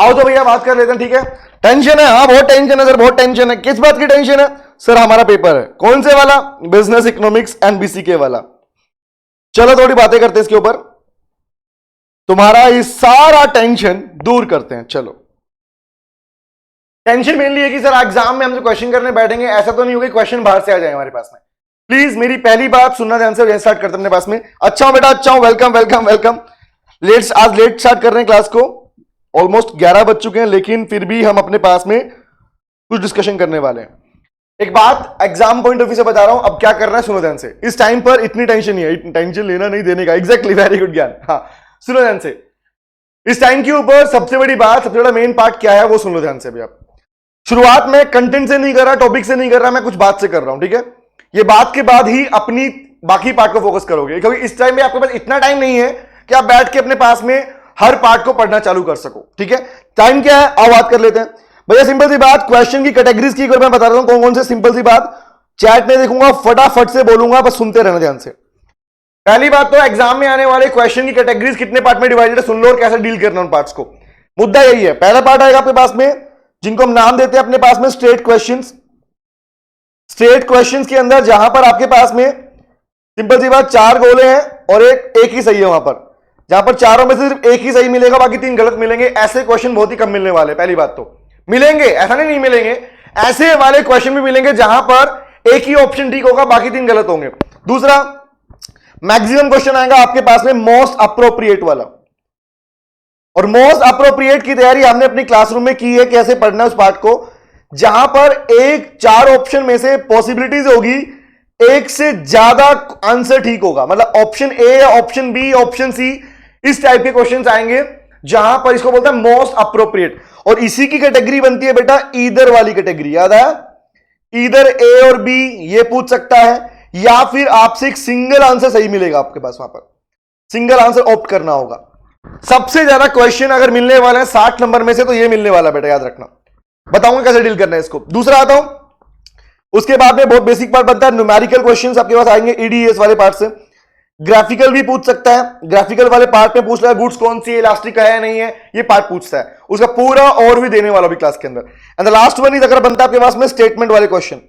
आओ तो भैया बात कर लेते हैं, ठीक है। टेंशन है, हाँ बहुत टेंशन है सर, बहुत टेंशन है। किस बात की टेंशन है सर? हमारा पेपर है। कौन से वाला? बिजनेस इकोनॉमिक्स एंड बीसीके वाला। चलो थोड़ी बातें करते हैं इसके ऊपर, तुम्हारा ये सारा टेंशन दूर करते हैं। चलो, टेंशन मेनली है कि सर एग्जाम में हम जो क्वेश्चन करने बैठेंगे ऐसा तो नहीं होगा क्वेश्चन बाहर से आ जाए हमारे पास में। प्लीज मेरी पहली बात सुनना ध्यान से, स्टार्ट करते हैं अपने पास में। अच्छा हूं बेटा, अच्छा हूं, वेलकम वेलकम वेलकम। आज लेट स्टार्ट कर रहे हैं क्लास को, ऑलमोस्ट 11 बज चुके हैं, लेकिन फिर भी हम अपने पास में कुछ डिस्कशन करने वाले हैं। एक बात एग्जाम पॉइंट ऑफ व्यू से बता रहा हूं, अब क्या करना है सुनो ध्यान से। इस टाइम पर इतनी टेंशन नहीं है, टेंशन लेना नहीं देने का। एग्जैक्टली, वेरी गुड ज्ञान। हाँ सुनो ध्यान से, इस टाइम के ऊपर सबसे बड़ी बात, सबसे बड़ा मेन पार्ट क्या है वो सुन लो ध्यान से। अभी आप शुरुआत में कंटेंट से नहीं कर रहा, टॉपिक से नहीं कर रहा, मैं कुछ बात से कर रहा हूं, ठीक है। ये बात के बाद ही अपनी बाकी पार्ट को फोकस करोगे, क्योंकि इस टाइम में आपके पास इतना टाइम नहीं है कि आप बैठ के अपने पास में हर पार्ट को पढ़ना चालू कर सको, ठीक है। टाइम क्या है, आओ बात कर लेते हैं भैया। सिंपल सी बात, क्वेश्चन की कैटेगरीज की मैं बता रहा हूं कौन कौन से। सिंपल सी बात, चैट में देखूंगा, फटाफट से बोलूंगा, बस सुनते रहना ध्यान से। पहली बात तो एग्जाम में आने वाले क्वेश्चन की कैटेगरीज कितने पार्ट में डिवाइडेड है सुन लो, और कैसे डील करना उन पार्ट्स को। मुद्दा यही है। पहला पार्ट आएगा आपके पास में, जिनको हम नाम देते हैं अपने पास में स्ट्रेट क्वेश्चंस। स्ट्रेट क्वेश्चंस के अंदर जहां पर आपके पास में सिंपल सी बात 4 गोले हैं और एक ही सही है, वहां पर जहां पर चारों में से सिर्फ एक ही सही मिलेगा, बाकी 3 गलत मिलेंगे। ऐसे क्वेश्चन बहुत ही कम मिलने वाले। पहली बात तो मिलेंगे, ऐसा नहीं मिलेंगे, ऐसे वाले क्वेश्चन भी मिलेंगे जहां पर एक ही ऑप्शन ठीक होगा, बाकी 3 गलत होंगे। दूसरा, मैक्सिमम क्वेश्चन आएगा आपके पास में मोस्ट अप्रोप्रिएट वाला, और मोस्ट अप्रोप्रिएट की तैयारी हमने अपनी क्लासरूम में की है, कैसे पढ़ना है उस पार्ट को, जहां पर 4 ऑप्शन में से पॉसिबिलिटीज होगी, एक से ज्यादा आंसर ठीक होगा। मतलब ऑप्शन ए या ऑप्शन बी, ऑप्शन सी, इस टाइप के क्वेश्चंस आएंगे, जहां पर इसको बोलते हैं मोस्ट अप्रोप्रिएट। और इसी की कैटेगरी बनती है बेटा ईदर वाली कैटेगरी, याद है? ईदर ए और बी ये पूछ सकता है, या फिर आपसे एक सिंगल आंसर सही मिलेगा आपके पास, वहां पर सिंगल आंसर ऑप्ट करना होगा। सबसे ज्यादा क्वेश्चन अगर मिलने वाला है 60 नंबर में से, तो ये मिलने वाला बेटा, याद रखना। बताऊंगा कैसे डील करना है इसको। दूसरा आता हूं, उसके बाद में बहुत बेसिक पार्ट बनता है न्यूमेरिकल क्वेश्चंस आपके पास आएंगे ईडीएस वाले पार्ट से। ग्राफिकल भी पूछ सकता है, ग्राफिकल वाले पार्ट में पूछ रहा है गुड्स कौन सी है, इलास्टिक है या नहीं है, ये पार्ट पूछता है, उसका पूरा और भी देने वाला भी क्लास के अंदर। And the last one is अगर बनता है आपके पास में स्टेटमेंट वाले question,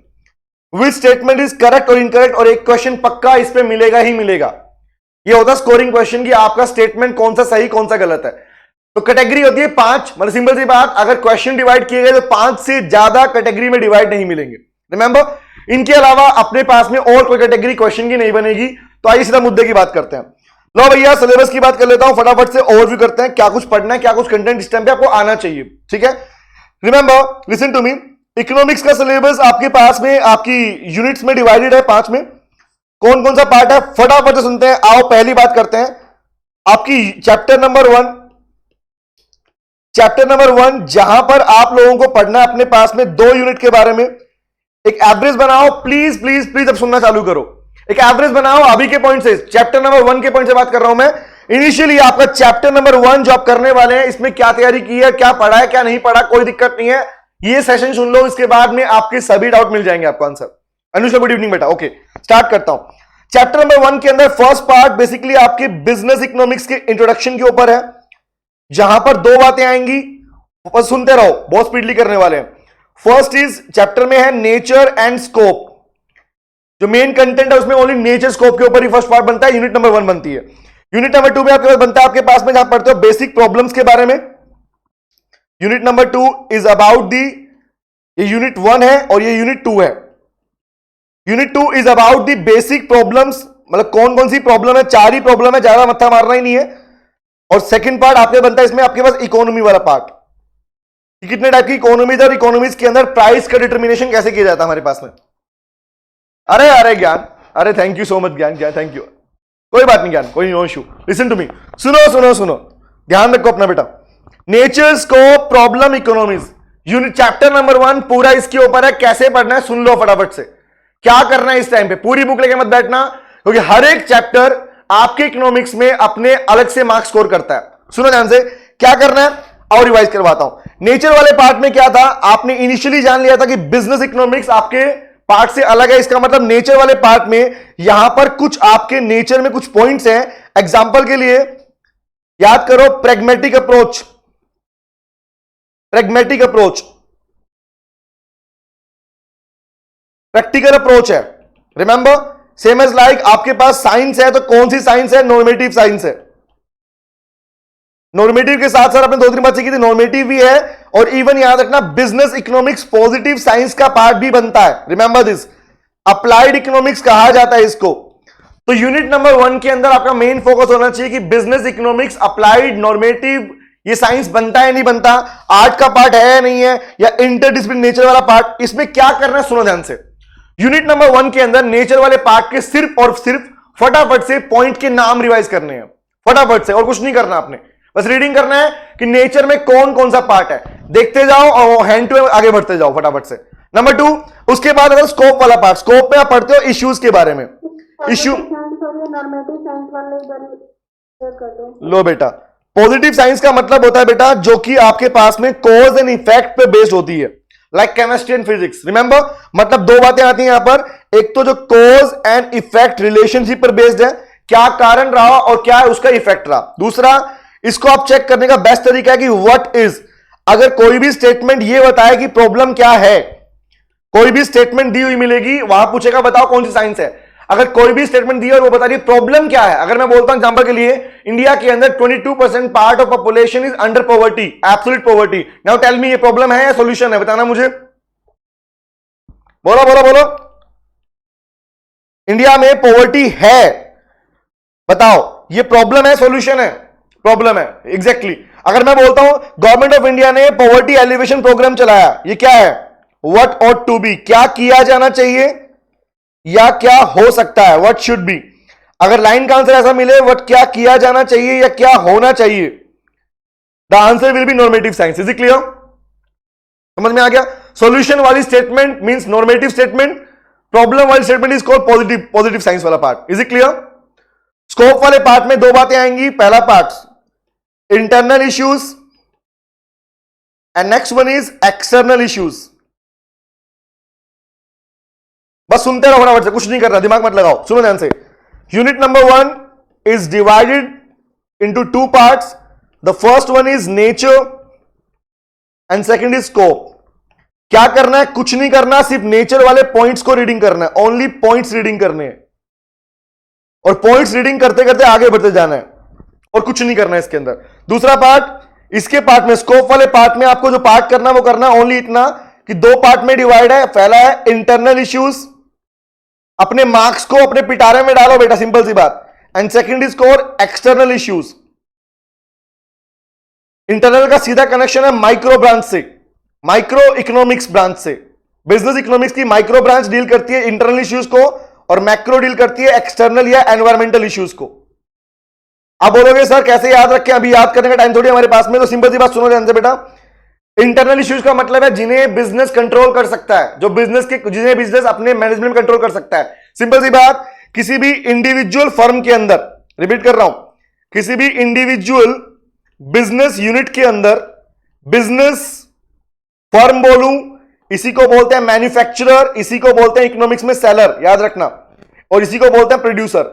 which statement is correct और इनकरेक्ट, और एक क्वेश्चन पक्का इस पे मिलेगा ही मिलेगा। ये होता है स्कोरिंग क्वेश्चन की, आपका स्टेटमेंट कौन सा सही कौन सा गलत है। तो कैटेगरी होती है 5, मतलब सिंपल सी बात, अगर क्वेश्चन डिवाइड किए गए तो 5 से ज्यादा कैटेगरी में डिवाइड नहीं मिलेंगे, रिमेंबर। इनके अलावा अपने पास में और कोई कैटेगरी क्वेश्चन की नहीं बनेगी। तो आइए सीधा मुद्दे की बात करते हैं। लो भैया, सिलेबस की बात कर लेता हूं, फटाफट से ओवरव्यू करते हैं, क्या कुछ पढ़ना है, क्या कुछ कंटेंट इस टाइम पे आपको आना चाहिए, ठीक है। Remember, listen to me, economics का सिलेबस आपके पास में आपकी यूनिट्स में डिवाइडेड है 5 में। कौन कौन सा पार्ट है फटाफट से सुनते हैं। आओ पहली बात करते हैं, आपकी चैप्टर नंबर 1, जहां पर आप लोगों को पढ़ना है अपने पास में 2 यूनिट के बारे में। एक एवरेज बनाओ, प्लीज प्लीज प्लीज, अब सुनना चालू करो। एक एवरेज बनाओ अभी के पॉइंट से, चैप्टर नंबर 1 के पॉइंट से बात कर रहा हूं मैं। इनिशियली आपका चैप्टर नंबर 1 जो आप करने वाले हैं, इसमें क्या तैयारी की है, क्या पढ़ा है, क्या नहीं पढ़ा, कोई दिक्कत नहीं है, ये सेशन सुन लो, इसके बाद में आपके सभी डाउट मिल जाएंगे आपको आंसर। अनुष्का गुड इवनिंग बेटा, ओके स्टार्ट करता हूं। चैप्टर नंबर 1 के अंदर फर्स्ट पार्ट बेसिकली आपके बिजनेस इकोनॉमिक्स के इंट्रोडक्शन के ऊपर है, जहां पर 2 बातें आएंगी, बस सुनते रहो, बहुत स्पीडली करने वाले हैं। फर्स्ट इज चैप्टर में है नेचर एंड स्कोप, जो मेन कंटेंट है उसमें ओनली नेचर स्कोप के ऊपर ही फर्स्ट पार्ट बनता है, यूनिट नंबर 1 बनती है। यूनिट नंबर 2 में आपके पास बनता है, आपके पास में जहां पढ़ते हो बेसिक प्रॉब्लम्स के बारे में। Unit number 2 is about the, ये यूनिट 1 है और ये यूनिट 2 है। Unit 2 is about the basic problems, मतलब कौन कौन सी प्रॉब्लम है, 4 ही प्रॉब्लम है, ज्यादा मत्था मारना ही नहीं है। और सेकंड पार्ट आपके बनता है इसमें आपके पास इकोनॉमी वाला पार्ट, कितने टाइप की इकोनॉमीज और इकोनॉमीज के अंदर प्राइस का डिटर्मिनेशन कैसे किया जाता है हमारे पास में। अरे अरे ज्ञान, अरे thank you so much Gyan, thank you, कोई बात नहीं ज्ञान, कोई no issue. Listen to me, सुनो सुनो सुनो, ध्यान रखो अपना बेटा। Nature scope problem economies, unit chapter number 1 पूरा इसके ऊपर है, कैसे पढ़ना है सुन लो फटाफट से। क्या करना है इस टाइम पे, पूरी बुक लेके मत बैठना, क्योंकि हर एक चैप्टर आपके इकोनॉमिक्स में अपने अलग से मार्क्स स्कोर करता है। सुनो ध्यान से, क्या करना है और रिवाइज करवाता हूं। नेचर वाले पार्ट में क्या था, आपने इनिशियली जान लिया था कि बिजनेस इकोनॉमिक्स आपके पार्ट से अलग है। इसका मतलब नेचर वाले पार्ट में यहां पर कुछ आपके नेचर में कुछ पॉइंट्स हैं। एग्जांपल के लिए याद करो, pragmatic approach, pragmatic approach, practical approach है. रिमेंबर, सेम एज लाइक आपके पास साइंस है तो कौन सी साइंस है? नॉर्मेटिव साइंस है. नॉर्मेटिव के साथ साथ आपने 2-3 बात सीखी थी, नॉर्मेटिव भी है और इवन याद रखना बिजनेस इकोनॉमिक्स पॉजिटिव साइंस का पार्ट भी बनता है. रिमेंबर दिस, अप्लाइड इकोनॉमिक्स कहा जाता है इसको. तो यूनिट नंबर 1 के अंदर आपका मेन फोकस होना चाहिए कि बिजनेस इकोनॉमिक्स, अप्लाइड, नॉर्मेटिव, ये साइंस बनता है नहीं बनता, आर्ट का पार्ट है नहीं है, या इंटरडिसिप्लिन नेचर वाला पार्ट, इसमें क्या करना है सुनो ध्यान से. यूनिट नंबर 1 के अंदर नेचर वाले पार्ट के सिर्फ और सिर्फ फटाफट से पॉइंट के नाम रिवाइज करने हैं, फटाफट से, और कुछ नहीं करना. आपने बस रीडिंग करना है कि नेचर में कौन कौन सा पार्ट है, देखते जाओ और हैंड टू आगे बढ़ते जाओ फटाफट से. नंबर 2, उसके बाद अगर स्कोप वाला पार्ट, स्कोप में आप पढ़ते हो इश्यूज के बारे में. इश्यू लो बेटा, पॉजिटिव साइंस का मतलब होता है बेटा जो कि आपके पास में कॉज एंड इफेक्ट पे बेस्ड होती है, like chemistry and physics. Remember, मतलब 2 बातें आती हैं यहां पर. एक तो जो कॉज एंड इफेक्ट रिलेशनशिप पर बेस्ड है, क्या कारण रहा और क्या उसका इफेक्ट रहा. दूसरा, इसको आप चेक करने का बेस्ट तरीका है कि व्हाट इज, अगर कोई भी स्टेटमेंट ये बताए कि प्रॉब्लम क्या है, कोई भी स्टेटमेंट दी हुई मिलेगी, वहां पूछेगा बताओ कौन सी साइंस है. अगर कोई भी स्टेटमेंट दी और वो बता रही है प्रॉब्लम क्या है, अगर मैं बोलता हूं एग्जांपल के लिए, इंडिया के अंदर 22% part of population is under poverty, absolute poverty. Now tell me, ये प्रॉब्लम है या सॉल्यूशन है? बताना मुझे, बोलो बोलो बोलो. इंडिया में पॉवर्टी है, बताओ ये प्रॉब्लम है सॉल्यूशन है? प्रॉब्लम है, एग्जैक्टली. अगर मैं बोलता हूं गवर्नमेंट ऑफ इंडिया ने पॉवर्टी एलिवेशन प्रोग्राम चलाया, ये क्या है? व्हाट ऑट टू बी, क्या किया जाना चाहिए या क्या हो सकता है, व्हाट शुड बी. अगर लाइन का आंसर ऐसा मिले, व्हाट क्या किया जाना चाहिए या क्या होना चाहिए, the answer will be normative science. Is it clear? समझ में आ गया? सॉल्यूशन वाली statement means normative statement, problem वाली statement is called positive science वाला part. Is it clear? Scope वाले पार्ट में 2 बातें आएंगी. पहला part internal issues and next one is external issues. बस सुनते रहो फटाफट से, कुछ नहीं करना, दिमाग मत लगाओ, सुनो ध्यान से. Unit number 1 is divided into 2 parts. The first one is nature and second is scope. क्या करना है? कुछ नहीं करना, सिर्फ नेचर वाले पॉइंट्स को रीडिंग करना है, ओनली पॉइंट्स रीडिंग करने हैं, और पॉइंट्स रीडिंग करते करते आगे बढ़ते जाना है, और कुछ नहीं करना है इसके अंदर. दूसरा पार्ट, इसके पार्ट में, स्कोप वाले पार्ट में आपको जो पार्ट करना वो करना ओनली इतना कि 2 पार्ट में डिवाइड है. पहला है इंटरनल इश्यूज, अपने मार्क्स को अपने पिटारे में डालो बेटा, सिंपल सी बात. And second is core external issues. Internal का सीधा कनेक्शन है माइक्रो ब्रांच से, माइक्रो इकोनॉमिक्स ब्रांच से. बिजनेस इकोनॉमिक्स की माइक्रो ब्रांच डील करती है इंटरनल इश्यूज को, और मैक्रो डील करती है एक्सटर्नल या एनवायरमेंटल इश्यूज को. आप बोलोगे सर कैसे याद रखें, अभी याद करने का टाइम थोड़ी हमारे पास में. तो सिंपल सी बात सुनो ध्यान से बेटा. इंटरनल इश्यूज का मतलब है जिन्हें बिजनेस कंट्रोल कर सकता है, जो जिन्हें बिजनेस अपने मैनेजमेंट कंट्रोल कर सकता है. सिंपल सी बात, किसी भी इंडिविजुअल फर्म के अंदर, रिपीट कर रहा हूं, किसी भी इंडिविजुअल बिजनेस यूनिट के अंदर, बिजनेस फर्म बोलूं, इसी को बोलते हैं मैन्युफैक्चरर, इसी को बोलते हैं इकोनॉमिक्स में सेलर, याद रखना, और इसी को बोलते हैं producer.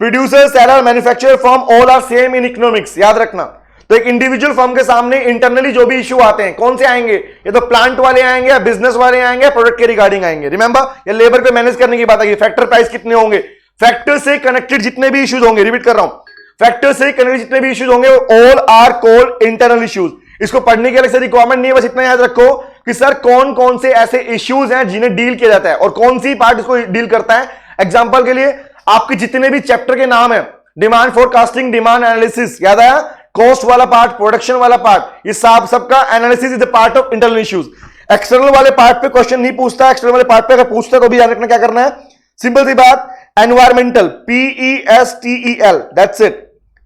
Producer, seller, manufacturer, firm, all are same in economics, याद रखना. तो एक इंडिविजुअल फर्म के सामने इंटरनली जो भी इश्यू आते हैं, कौन से आएंगे? ये तो प्लांट वाले आएंगे, या बिजनेस वाले आएंगे, प्रोडक्ट के रिगार्डिंग आएंगे. रिमेंबर, ये लेबर पे मैनेज करने की बात है. फैक्टर प्राइस कितने होंगे, फैक्टर से कनेक्टेड जितने भी इश्यूज होंगे, रिपीट कर रहा हूं, फैक्टर से कनेक्टेड जितने भी इश्यूज होंगे, all are called internal issues. इसको पढ़ने की अलग से रिक्वायरमेंट नहीं है, बस इतना याद रखो कि सर कौन कौन से ऐसे इश्यूज हैं जिन्हें डील किया जाता है और कौन सी पार्ट इसको डील करता है. एग्जांपल के लिए आपके जितने भी चैप्टर के नाम है, डिमांड फोरकास्टिंग, डिमांड एनालिसिस, याद आया, कॉस्ट वाला पार्ट, प्रोडक्शन वाला पार्ट, ये सबका analysis is the part of internal issues. External वाले पार्ट पे क्वेश्चन नहीं पूछता, एक्सटर्नल वाले पार्ट पे अगर पूछता तो भी याद रखना क्या करना है. सिंपल सी बात, environmental, PESTEL, that's it,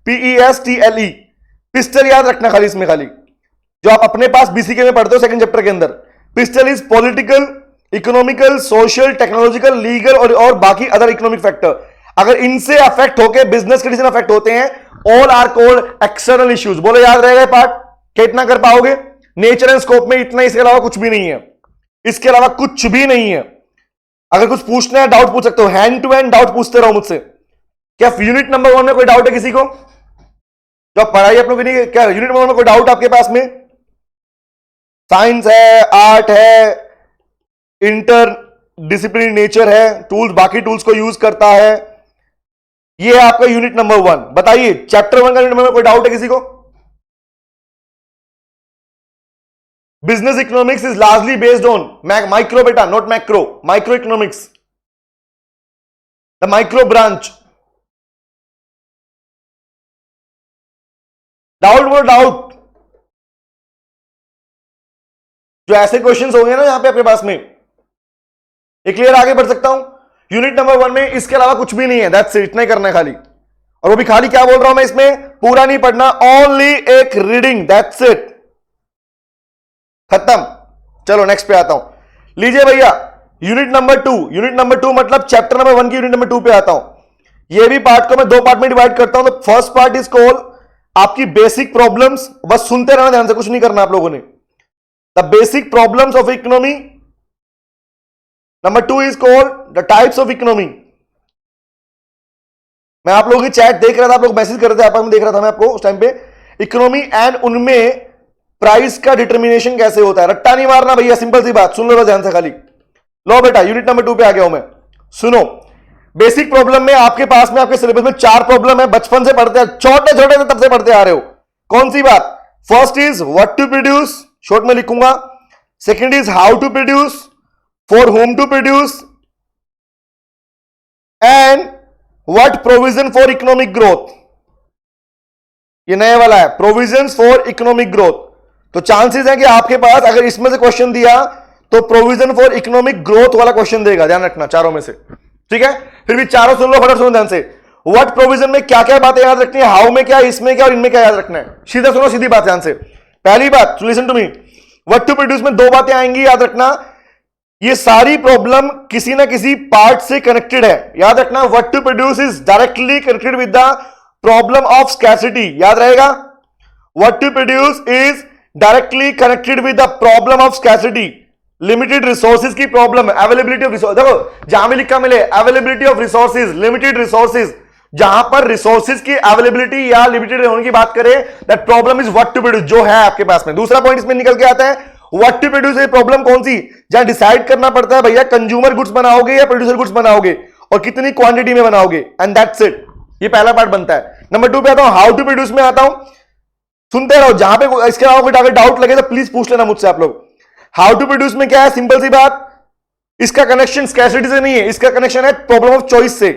PESTLE, pistol याद रखना खाली, इसमें खाली जो आप अपने पास बीसीके में पढ़ते हो सेकंड चैप्टर के अंदर. Pistil is political, economical, social, technological, legal और बाकी अदर इकोनॉमिक फैक्टर. अगर इनसे अफेक्ट होकर बिजनेस कंडीशन अफेक्ट होते हैं, all are called external issues. बोलो याद रहेगा पार्ट, कितना कर पाओगे? नेचर एंड स्कोप में इतना, इसके अलावा कुछ भी नहीं है, इसके अलावा कुछ भी नहीं है. अगर कुछ पूछना है डाउट पूछ सकते हो, हैंड टू हैंड डाउट पूछते रहो मुझसे. क्या यूनिट नंबर 1 में कोई डाउट है किसी को? जो पढ़ाई आप लोग की नहीं, क्या यूनिट नंबर 1 में कोई डाउट आपके पास में? साइंस है, आर्ट है, इंटर डिसिप्लिन नेचर है, टूल्स बाकी टूल्स को यूज करता है। ये है आपका यूनिट नंबर 1। बताइए चैप्टर 1 का यूनिट नंबर, कोई डाउट है किसी को? Business economics is largely based on micro, बेटा not macro, micro economics, the micro branch. Doubt बोलो डाउट। जो ऐसे क्वेश्चंस होंगे ना यहां पे आपके पास में, ये क्लियर आगे बढ़ सकता हूं। यूनिट नंबर 1 में इसके अलावा कुछ भी नहीं है, दैट्स इट, इतना ही करना है खाली। और वो भी खाली क्या बोल रहा हूं मैं इसमें, पूरा नहीं पढ़ना, ओनली एक रीडिंग, दैट्स इट, खत्म। चलो नेक्स्ट पे आता हूं। लीजिए भैया यूनिट नंबर 2, यूनिट नंबर 2 मतलब चैप्टर नंबर 1 की यूनिट नंबर 2 पे आता हूं। ये भी पार्ट को मैं 2 पार्ट में डिवाइड करता हूं। तो फर्स्ट पार्ट इज कॉल्ड आपकी बेसिक प्रॉब्लम्स, बस सुनते रहना ध्यान से, कुछ नहीं करना आप लोगों ने। The basic problems of economy. Number 2 is called the types of economy. मैं आप लोगों की चैट देख रहा था, आप लोग मैसेज कर रहे थे, आप देख रहा था मैं आपको उस टाइम पे, इकोनॉमी एंड उनमें प्राइस का डिटर्मिनेशन कैसे होता है। रट्टा नहीं मारना भैया, सिंपल सी बात, सुन लो ध्यान से खाली। लो बेटा यूनिट नंबर 2 पे आ गया हूं मैं, सुनो। बेसिक प्रॉब्लम में आपके पास में, आपके सिलेबस में 4 प्रॉब्लम है, बचपन से पढ़ते हैं, छोटे छोटे से तब से पढ़ते आ रहे हो। कौन सी बात? First is what to produce, short में लिखूंगा। Second is how to produce, for whom to produce, and what provision for economic growth. ये नया वाला है, प्रोविजंस फॉर इकोनॉमिक ग्रोथ। तो चांसेस है कि आपके पास अगर इसमें से क्वेश्चन दिया तो प्रोविजन फॉर इकोनॉमिक ग्रोथ वाला क्वेश्चन देगा, ध्यान रखना चारों में से, ठीक है। फिर भी चारों सुन लो, फटाफट सुनो ध्यान से। व्हाट प्रोविजन में क्या क्या बातें याद रखनी है, हाउ में क्या, इसमें क्या और इनमें क्या याद रखना है। सीधा सुनो, सीधी बात ध्यान से। पहली बात, listen to me, what to produce में 2 बातें आएंगी, याद रखना। ये सारी प्रॉब्लम किसी ना किसी पार्ट से कनेक्टेड है, याद रखना। What to produce is directly connected with the problem of scarcity, याद रहेगा। What to produce is directly connected with the problem of scarcity, limited resources की प्रॉब्लम, अवेलेबिलिटी ऑफ रिसोर्स। देखो जहां भी लिखा मिले availability of resources, limited resources, जहां पर रिसोर्सेज की अवेलेबिलिटी या लिमिटेड होने की बात करें, that problem is what to produce, जो है आपके पास में। दूसरा पॉइंट इसमें निकल के आता है, व्हाट टू प्रोड्यूस ये प्रॉब्लम कौन सी, जहां डिसाइड करना पड़ता है भैया कंज्यूमर गुड्स बनाओगे या प्रोड्यूसर गुड्स बनाओगे, और कितनी क्वांटिटी में बनाओगे, एंड दैट्स इट। ये पहला पार्ट बनता है। नंबर 2 पे आता हूं, हाउ टू प्रोड्यूस में आता हूं। सुनते रहो, जहां पे इसके अलावा कोई अगर डाउट लगे तो प्लीज पूछ लेना मुझसे आप लोग। हाउ टू प्रोड्यूस में क्या है, सिंपल सी बात, इसका कनेक्शन स्कैर्सिटी से नहीं है, इसका कनेक्शन है प्रॉब्लम ऑफ चॉइस से।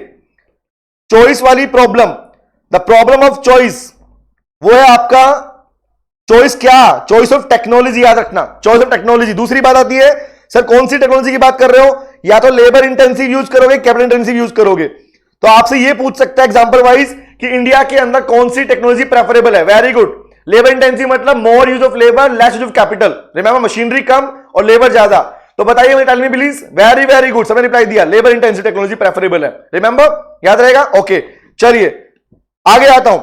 चॉइस वाली problem, the problem of choice, वो है आपका चॉइस क्या, चॉइस ऑफ टेक्नोलॉजी, याद रखना, चॉइस ऑफ टेक्नोलॉजी। दूसरी बात आती है, सर कौन सी टेक्नोलॉजी की बात कर रहे हो, या तो लेबर इंटेंसिव यूज करोगे, कैपिटल इंटेंसिव यूज करोगे। तो आपसे ये पूछ सकता है एग्जांपल वाइज कि इंडिया के अंदर कौन सी टेक्नोलॉजी प्रेफरेबल है। वेरी गुड, लेबर इंटेंसिव मतलब more use of labour, less use of capital. Remember, machinery कम और लेबर ज्यादा। तो बताइए मेरे time please. Very very good, सबने रिप्लाई दिया, लेबर इंटेंसिव टेक्नोलॉजी प्रेफरेबल है। रिमेंबर, याद रहेगा, ओके। चलिए आगे आता हूं।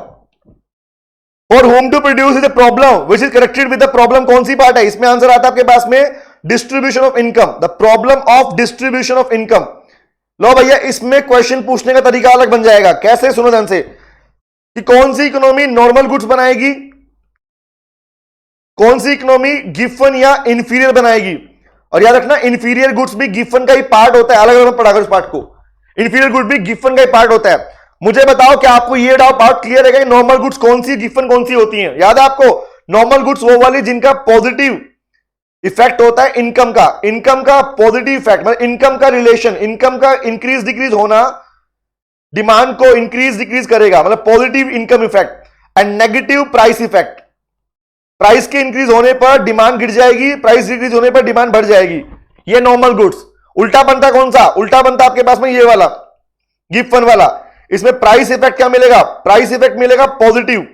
For whom to produce is a problem which is connected with the problem, कौन सी पार्ट है इसमें, आंसर आता है आपके पास में distribution of income, the problem of distribution of income. लो भैया इसमें क्वेश्चन पूछने का तरीका अलग बन जाएगा। कैसे, सुनो ध्यान से, कि कौन सी इकोनॉमी नॉर्मल गुड्स बनाएगी, कौन सी इकोनॉमी गिवन या इंफीरियर बनाएगी। और याद रखना इंफीरियर गुड्स भी गिवन का ही पार्ट होता है, अलग अलग पढ़ा कर उस पार्ट को। इंफीरियर गुड भी गिवन का ही पार्ट होता है। मुझे बताओ कि आपको ये डाउट क्लियर है कि नॉर्मल गुड्स कौन सी, गिवन कौन सी होती हैं। याद है आपको, नॉर्मल गुड्स वो वाली जिनका पॉजिटिव इफेक्ट होता है इनकम का, इनकम का पॉजिटिव इफेक्ट, मतलब इनकम का रिलेशन, इनकम का इंक्रीज डिक्रीज होना डिमांड को इंक्रीज डिक्रीज करेगा, मतलब positive income effect. And negative price effect, price के इंक्रीज होने पर डिमांड गिर जाएगी, प्राइस डिक्रीज होने पर डिमांड बढ़ जाएगी। ये नॉर्मल गुड्स। उल्टा बनता कौन सा, उल्टा बनता आपके पास में ये वाला गिवन वाला। इसमें प्राइस इफेक्ट क्या मिलेगा, प्राइस इफेक्ट मिलेगा पॉजिटिव।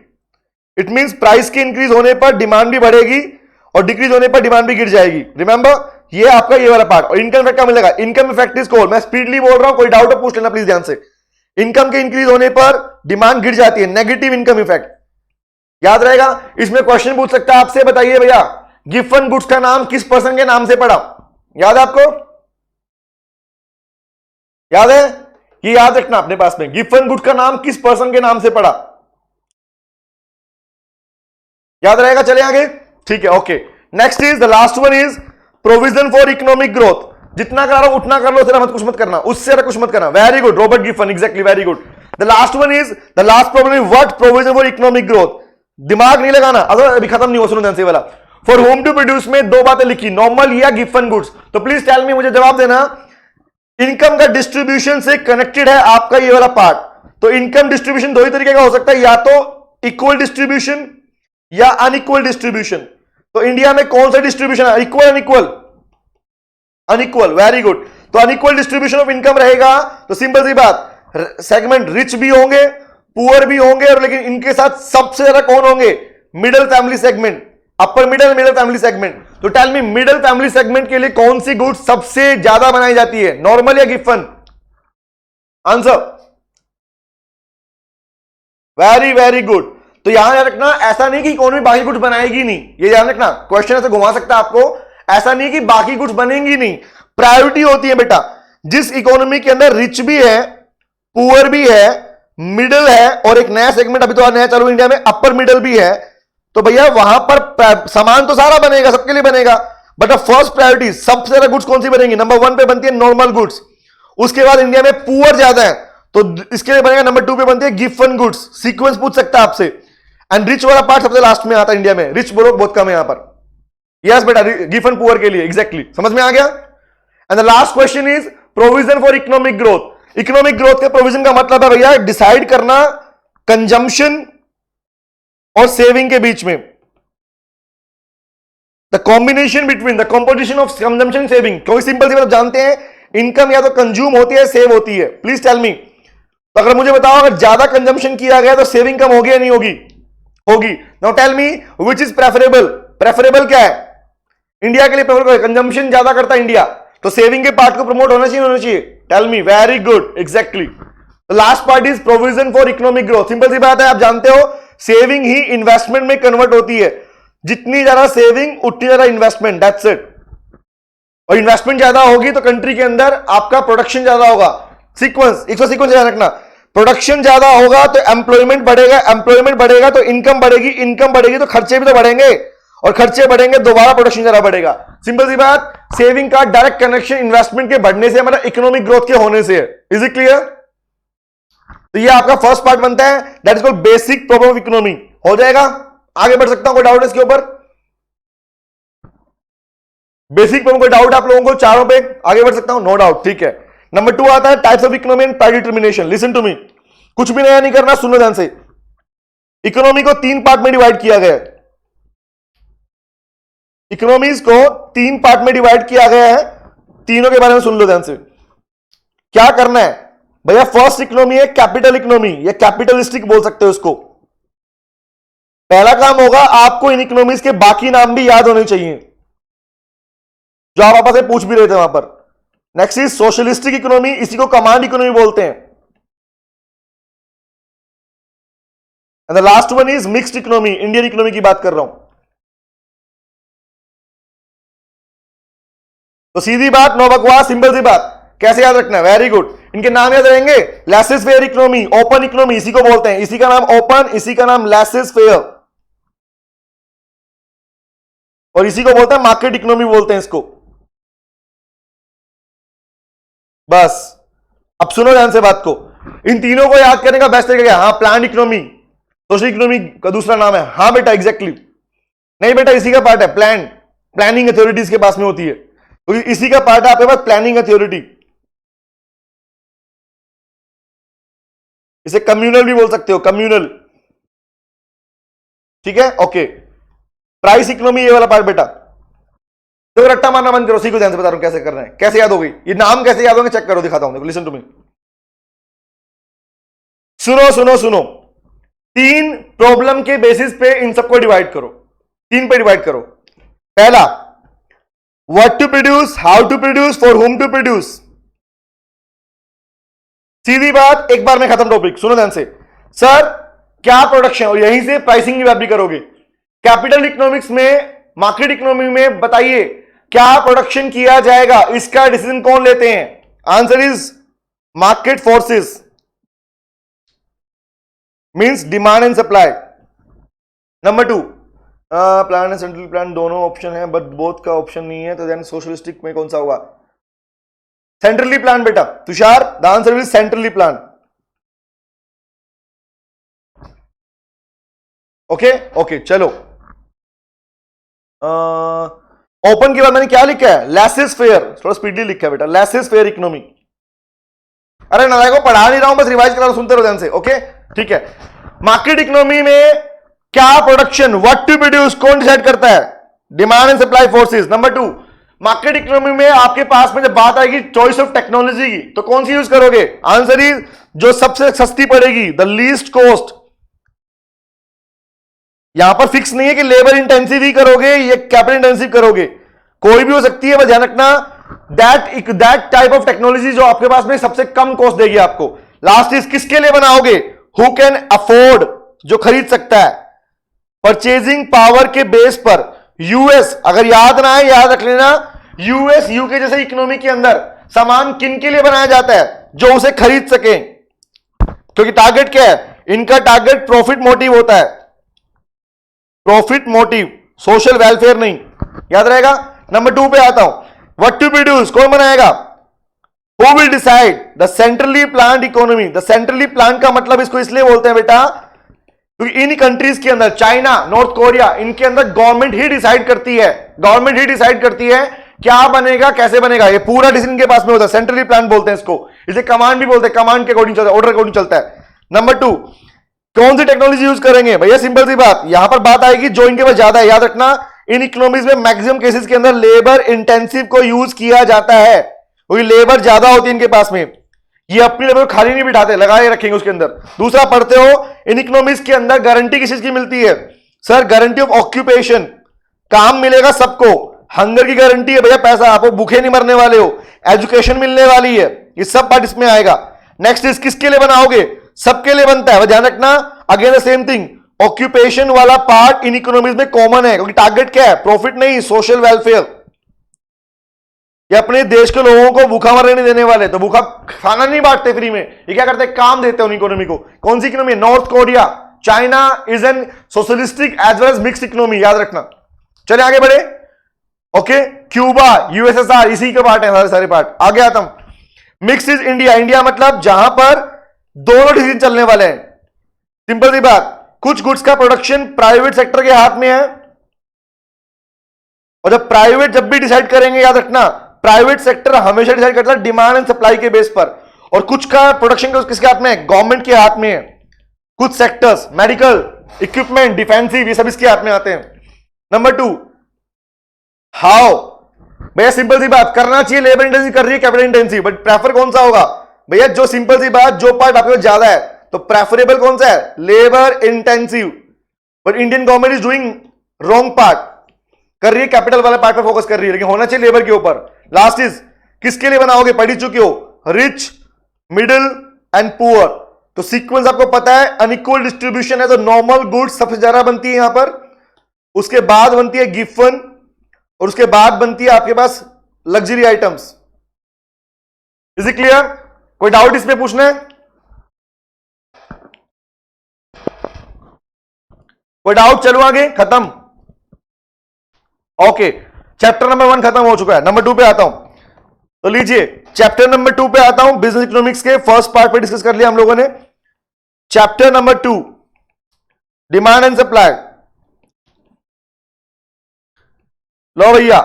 इट मींस प्राइस के इंक्रीज होने पर डिमांड भी बढ़ेगी और डिक्रीज होने पर डिमांड भी गिर जाएगी। रिमेंबर, ये आपका ये वाला पार्ट। और इनकम इफेक्ट क्या मिलेगा, इनकम इफेक्ट इज कॉल्ड, मैं स्पीडली बोल रहा हूं, कोई डाउट हो पूछ लेना प्लीज ध्यान से। इनकम के इंक्रीज होने पर डिमांड गिर जाती है, नेगेटिव इनकम इफेक्ट। याद रहेगा। इसमें क्वेश्चन पूछ सकता है आपसे, बताइए भैया गिवन गुड्स का नाम किस पर्सन के नाम से पड़ा, याद है आपको, याद है, ये याद रखना अपने पास में, गिवन गुड्स का नाम किस पर्सन के नाम से पड़ा, याद रहेगा। चले आगे, ठीक है, okay. Next is the last one is provision for economic growth. जितना कर रहा हो उतना कर लो, तेरा मत कुछ मत करना, उससे ज्यादा कुछ मत करना। Very good Robert Giffen, exactly, very good. The last one is the last problem is what provision for economic growth. दिमाग नहीं लगाना, अभी खत्म नहीं हो, सुनो ध्यान से वाला। फॉर होम टू प्रोड्यूस में दो बातें लिखी, नॉर्मल या गिफन गुड्स। तो प्लीज टेल मी, मुझे जवाब देना, इनकम का डिस्ट्रीब्यूशन से कनेक्टेड है आपका ये वाला पार्ट। तो इनकम डिस्ट्रीब्यूशन दो ही तरीके का हो सकता है, या तो इक्वल डिस्ट्रीब्यूशन या अनइक्वल डिस्ट्रीब्यूशन। तो इंडिया में कौन सा डिस्ट्रीब्यूशन है, equal unequal? Unequal, very good. तो अनइक्वल डिस्ट्रीब्यूशन ऑफ इनकम रहेगा, तो सिंपल सी बात, सेगमेंट रिच भी होंगे, पुअर भी होंगे, और लेकिन इनके साथ सबसे ज्यादा कौन होंगे? Middle family segment, upper middle, middle family segment. तो tell me, middle family segment के लिए कौन सी गुड्स सबसे ज्यादा बनाई जाती है, नॉर्मल या Giffen? Answer, very very good. तो यहां याद रखना, ऐसा नहीं कि इकोनॉमी बाकी गुड्स बनाएगी नहीं, ये ध्यान रखना, क्वेश्चन ऐसे घुमा सकता है आपको। ऐसा नहीं कि बाकी गुड्स बनेंगी नहीं, प्रायोरिटी होती है बेटा। जिस इकोनॉमी के अंदर रिच भी है, पुअर भी है, मिडिल है, और एक नया सेगमेंट अभी तो नया चालू इंडिया में अपर मिडिल भी है, तो भैया वहां पर सामान तो सारा बनेगा, सबके लिए बनेगा, बट फर्स्ट प्रायोरिटी सबसे ज्यादा गुड्स कौन सी बनेंगी? नंबर 1 पे बनती है नॉर्मल गुड्स। उसके बाद इंडिया में पुअर ज्यादा है, तो इसके लिए बनेगा नंबर 2 पे बनती है गिफन गुड्स। सीक्वेंस पूछ सकता है आपसे। एंड रिच वाला पार्ट सबसे लास्ट में आता है इंडिया में, रिच बोलो बहुत कम है यहां पर। यस बेटा, गिफन पुअर के लिए, एग्जैक्टली, समझ में आ गया। And the last question is provision for economic growth. Economic growth के प्रोविजन का मतलब है भैया डिसाइड करना कंजम्पशन और सेविंग के बीच में, the combination between the composition of consumption saving. क्योंकि सिंपल सी बात जानते हैं, इनकम या तो कंज्यूम होती है, सेव होती है। प्लीज टेल मी, तो अगर मुझे बताओ, अगर ज्यादा कंजम्पशन किया गया तो सेविंग कम होगी या नहीं होगी? होगी। Now tell me which is preferable. Preferable क्या है इंडिया के लिए? प्रेफरेबल कंजम्पशन ज्यादा करता है इंडिया, तो सेविंग के पार्ट को प्रमोट होना चाहिए, होना चाहिए? Tell me, very good, exactly. Last part is provision for economic growth. Simple सी बात है, आप जानते हो सेविंग ही इन्वेस्टमेंट में कन्वर्ट होती है। जितनी ज्यादा सेविंग उतनी ज्यादा इन्वेस्टमेंट, दैट्स इट। और इन्वेस्टमेंट ज्यादा होगी तो कंट्री के अंदर आपका प्रोडक्शन ज्यादा होगा। सीक्वेंस, एक सीक्वेंस ध्यान रखना, प्रोडक्शन ज्यादा होगा तो एम्प्लॉयमेंट बढ़ेगा, एम्प्लॉयमेंट बढ़ेगा तो इनकम बढ़ेगी, इनकम बढ़ेगी तो खर्चे भी तो बढ़ेंगे, और खर्चे बढ़ेंगे दोबारा प्रोडक्शन ज्यादा बढ़ेगा। सिंपल सी बात, सेविंग का डायरेक्ट कनेक्शन इन्वेस्टमेंट के बढ़ने से, मतलब इकोनॉमिक ग्रोथ के होने से है। Is it clear? तो ये आपका फर्स्ट पार्ट बनता है, that is called basic problem of economy. हो जाएगा, आगे बढ़ सकता हूं, कोई डाउट इसके ऊपर? बेसिक प्रॉब्लम, कोई डाउट आप लोगों को चारों पे? आगे बढ़ सकता हूं, नो डाउट, ठीक है। नंबर 2 आता है types of economy and price determination. Listen to me, कुछ भी नया नहीं करना, सुनो ध्यान से। इकोनॉमी को 3 पार्ट में डिवाइड किया गया है। इकोनॉमीज को 3 पार्ट में डिवाइड किया गया है, तीनों के बारे में सुन लो ध्यान से। क्या करना है भैया? फर्स्ट इकोनॉमी है कैपिटल इकोनॉमी, या कैपिटलिस्टिक बोल सकते हो उसको। पहला काम होगा, आपको इन इकोनॉमीज के बाकी नाम भी याद होने चाहिए, जो आप आपस में पूछ भी रहे थे वहां पर। नेक्स्ट इज सोशलिस्टिक इकोनॉमी, इसी को कमांड इकोनॉमी बोलते हैं। And the last one is mixed economy, Indian economy की बात कर रहा हूं। तो सीधी बात, नो बकवास, सिंपल सी बात, कैसे याद रखना है? वेरी गुड, इनके नाम याद रहेंगे। Laces fair economy, open economy इसी को बोलते हैं, इसी का नाम ओपन, इसी का नाम लेसेस फेयर, और इसी को बोलते हैं मार्केट इकोनॉमी बोलते हैं इसको। बस अब सुनो ध्यान से बात को, इन तीनों को याद करने का बेस्ट तरीका क्या? हाँ, प्लान इकोनॉमी, सोशल इकोनॉमी का दूसरा नाम है। हाँ बेटा, एग्जैक्टली। नहीं बेटा, इसी का पार्ट है प्लान, प्लानिंग अथॉरिटीज के पास में होती है, तो इसी का पार्ट है आपके पास प्लानिंग अथॉरिटी। इसे कम्युनल भी बोल सकते हो, कम्युनल, ठीक है, ओके। प्राइस इकोनॉमी ये वाला पार्ट बेटा। तो रट्टा मारना बंद करो, सीखो ध्यान से बता रहा हूं कैसे करना है, कैसे याद हो गई ये नाम, कैसे याद होंगे चेक करो, दिखाता हूं, देखो, लिसन टू मी। सुनो सुनो सुनो, 3 प्रॉब्लम के बेसिस पे इन सबको डिवाइड करो, 3 पे डिवाइड करो। पहला, what to produce, how to produce, for whom to produce. सीधी बात, एक बार में खत्म टॉपिक। सुनो ध्यान से, सर क्या प्रोडक्शन, और यहीं से प्राइसिंग की बात भी करोगे। कैपिटल इकोनॉमिक्स में, मार्केट इकोनॉमी में बताइए क्या प्रोडक्शन किया जाएगा, इसका डिसीजन कौन लेते हैं? Answer is market forces, means demand and supply. Number 2, plan and central plan दोनों ऑप्शन है, बट बोथ का ऑप्शन नहीं है, तो देन सोशलिस्टिक में कौन सा होगा? सेंट्रली प्लान बेटा Tushar, the answer is centrally plan. Okay okay चलो। ओपन के बाद मैंने क्या लिखा है? लेसेस फेयर, थोड़ा स्पीडली लिखा है बेटा, लेसेस फेयर इकोनॉमी। अरे ना को पढ़ा नहीं रहा हूं, बस रिवाइज करा रहा हूं, सुनते रहो ध्यान से। ओके ठीक है। मार्केट इकोनॉमी में क्या प्रोडक्शन, व्हाट टू प्रोड्यूस, कौन डिसाइड करता है? Demand and supply forces. Number 2, market economy में आपके पास में जब बात आएगी चॉइस ऑफ टेक्नोलॉजी की, तो कौन सी यूज करोगे? आंसर इज जो सबसे सस्ती पड़ेगी, द लीस्ट कॉस्ट। यहां पर फिक्स नहीं है कि लेबर इंटेंसिव ही करोगे या कैपिटल इंटेंसिव करोगे, कोई भी हो सकती है, बस ध्यान रखना दैट टाइप ऑफ टेक्नोलॉजी जो आपके पास में सबसे कम कॉस्ट देगी आपको। लास्ट इज किसके लिए बनाओगे? हु कैन अफोर्ड, जो खरीद सकता है। परचेजिंग पावर के बेस पर यूएस, अगर याद ना है याद रख लेना, यूएस यूके जैसे इकोनॉमी के अंदर सामान किन के लिए बनाया जाता है? जो उसे खरीद सके, क्योंकि टारगेट क्या है इनका? टारगेट प्रॉफिट मोटिव होता है, प्रॉफिट मोटिव, सोशल वेलफेयर नहीं, याद रहेगा। नंबर 2 पे आता हूं, व्हाट टू प्रोड्यूस, कौन बनाएगा? Who will decide? The centrally planned economy. The centrally plan का मतलब इसको इसलिए बोलते हैं बेटा क्योंकि इन कंट्रीज के अंदर, चाइना, नॉर्थ कोरिया, इनके अंदर गवर्नमेंट ही डिसाइड करती है, गवर्नमेंट ही डिसाइड करती है क्या बनेगा कैसे बनेगा, ये पूरा डिसीजन के पास में होता है। सेंट्रली प्लान बोलते हैं इसको, इसे कमांड भी बोलते हैं, कमांड के अकॉर्डिंग चलता है, ऑर्डर अकॉर्डिंग चलता है। नंबर 2, कौन सी टेक्नोलॉजी यूज करेंगे? भैया सिंपल सी बात, यहां पर बात आएगी जो इनके पास ज्यादा है। याद रखना इन इकोनॉमीज में मैक्सिमम केसेस के अंदर लेबर इंटेंसिव को यूज किया जाता है, क्योंकि लेबर ज्यादा होती है इनके पास में, ये अपनी लेबर खाली नहीं बिठाते, लगाए रखेंगे उसके अंदर। दूसरा पढ़ते हो, इन इकोनॉमीज के अंदर गारंटी किस चीज की मिलती है? सर गारंटी ऑफ ऑक्यूपेशन, काम मिलेगा सबको। हंगर की गारंटी है भैया, पैसा, आप भूखे नहीं मरने वाले हो। एजुकेशन मिलने वाली है, ये सब पार्ट इसमें आएगा। नेक्स्ट इज किसके लिए बनाओगे? सबके लिए बनता है, ध्यान रखना। Again the same thing, occupation वाला पार्ट इन इकोनॉमीज में कॉमन है, क्योंकि टारगेट क्या है? प्रॉफिट नहीं, सोशल वेलफेयर। ये अपने देश के लोगों को भूखा मरने नहीं देने वाले, तो भूखा खाना नहीं बांटते फ्री में, ये क्या करते हैं? काम देते हैं उन इकोनॉमी को। कौन सी economy? North Korea, China is an socialistic as well as mixed economy, याद रखना। चले आगे बढ़े। ओके, क्यूबा, यूएसएसआर, इसी के पार्ट है सारे सारे पार्ट। आगे आता हूं, मिक्स इज इंडिया। इंडिया मतलब जहां पर दोनों डिसीजन चलने वाले हैं। सिंपल सी बात, कुछ गुड्स का प्रोडक्शन प्राइवेट सेक्टर के हाथ में है, और जब प्राइवेट जब भी डिसाइड करेंगे, याद रखना प्राइवेट सेक्टर हमेशा डिसाइड करता है डिमांड एंड सप्लाई के बेस पर, और कुछ का प्रोडक्शन का किसके हाथ में है? गवर्नमेंट के हाथ में है। कुछ सेक्टर्स, मेडिकल, इक्विपमेंट, डिफेंसिव, ये सब इसके हाथ में आते हैं। नंबर 2, हाउ, भैया सिंपल सी बात, करना चाहिए लेबर इंटेंसिव, कर रही है कैपिटल इंटेंसिव, बट प्रेफर कौन सा होगा? भैया जो सिंपल सी बात, जो पार्ट आपके पास ज्यादा है, तो प्रेफरेबल कौन सा है? Labour intensive. But Indian government is doing wrong part, कर रही है कैपिटल वाले पार्ट पर फोकस कर रही है, लेकिन होना चाहिए लेबर के ऊपर। लास्ट इज किसके लिए बनाओगे? पढ़ ही चुके हो, रिच, मिडिल एंड पुअर। तो सीक्वेंस आपको पता है, अनइक्वल डिस्ट्रीब्यूशन है, तो नॉर्मल गुड्स सबसे ज्यादा बनती है यहां पर, उसके बाद बनती है गिफ्ट, और उसके बाद बनती है आपके पास luxury items. Is it clear? कोई डाउट इसमें पूछना है? कोई डाउट? चलो आगे, खत्म। ओके, चैप्टर नंबर 1 खत्म हो चुका है। नंबर 2 पे आता हूं, तो लीजिए चैप्टर नंबर 2 पे आता हूं। बिजनेस इकोनॉमिक्स के फर्स्ट पार्ट पे डिस्कस कर लिया हम लोगों ने। Chapter number 2, demand and supply. लो भैया,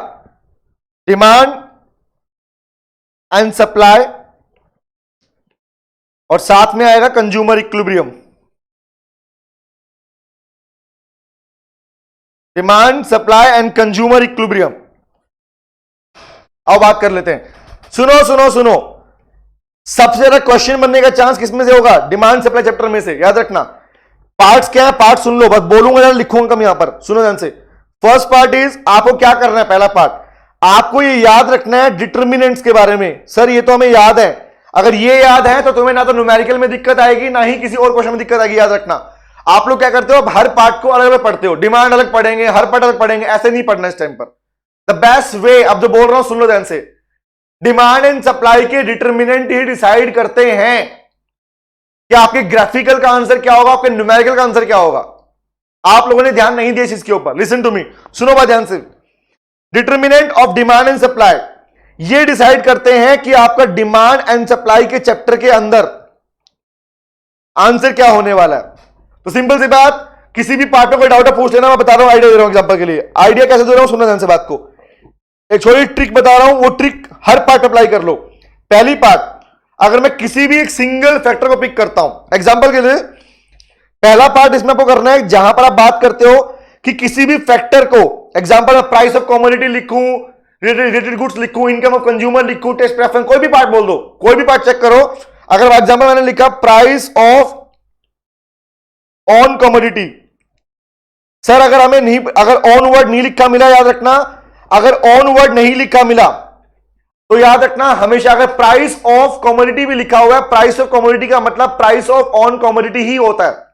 डिमांड एंड सप्लाई, और साथ में आएगा consumer equilibrium. Demand, supply and consumer equilibrium. अब बात कर लेते हैं। सुनो सुनो सुनो, सबसे ज्यादा क्वेश्चन बनने का चांस किसमें से होगा? डिमांड सप्लाई चैप्टर में से। याद रखना पार्ट्स क्या है, पार्ट सुन लो, बस बोलूंगा ज्यादा, लिखूंगा कम। यहां पर सुनो ध्यान से। फर्स्ट पार्ट इज, आपको क्या करना है? पहला पार्ट आपको ये याद रखना है डिटर्मिनेंट्स के बारे में। सर ये तो हमें याद है, अगर ये याद है तो तुम्हें ना तो न्यूमेरिकल में दिक्कत आएगी, ना ही किसी और क्वेश्चन में दिक्कत आएगी। याद रखना, आप लोग क्या करते हो, हर पार्ट को अलग अलग पढ़ते हो, डिमांड अलग पढ़ेंगे, हर पार्ट अलग पढ़ेंगे, ऐसे नहीं पढ़ना इस टाइम पर। द बेस्ट वे, अब जो बोल रहा हूं सुन लो ध्यान से, डिमांड एंड सप्लाई के डिटर्मिनेंट ही डिसाइड करते हैं कि आपके ग्राफिकल का आंसर क्या होगा, आपके न्यूमेरिकल का आंसर क्या होगा। आप लोगों ने ध्यान नहीं दिया इस चीज के ऊपर। लिसन टू मी, सुनो बात ध्यान से। Determinant of demand and supply, ये डिसाइड करते हैं कि आपका डिमांड एंड सप्लाई के चैप्टर के अंदर आंसर क्या होने वाला है। तो सिंपल सी बात, किसी भी पार्ट में कोई डाउट है पूछ लेना, मैं बता रहा हूं, आइडिया दे रहा हूं एग्जांपल के लिए। आइडिया कैसे दे रहा हूं, सुनना ध्यान से बात को। एक छोटी ट्रिक बता रहा हूं, वो ट्रिक हर पार्ट अप्लाई कर लो। पहली पार्ट, अगर मैं किसी भी एक सिंगल फैक्टर को पिक करता हूं, एग्जांपल के लिए पहला पार्ट इसमें आपको करना है, जहां पर आप बात करते हो कि किसी भी फैक्टर को, एग्जांपल मैं प्राइस ऑफ कमोडिटी लिखूं, रिलेटेड गुड्स लिखूं, इनकम ऑफ कंज्यूमर लिखूं, टेस्ट प्रेफरेंस, कोई भी पार्ट बोल दो, कोई भी पार्ट चेक करो। अगर एग्जांपल मैंने लिखा price of on commodity, sir अगर हमें नहीं, अगर ऑन वर्ड नहीं लिखा मिला, याद रखना, अगर ऑन वर्ड नहीं लिखा मिला तो याद रखना हमेशा अगर प्राइस ऑफ कमोडिटी भी लिखा हुआ है, प्राइस ऑफ कमोडिटी का मतलब प्राइस ऑफ ऑन कमोडिटी ही होता है।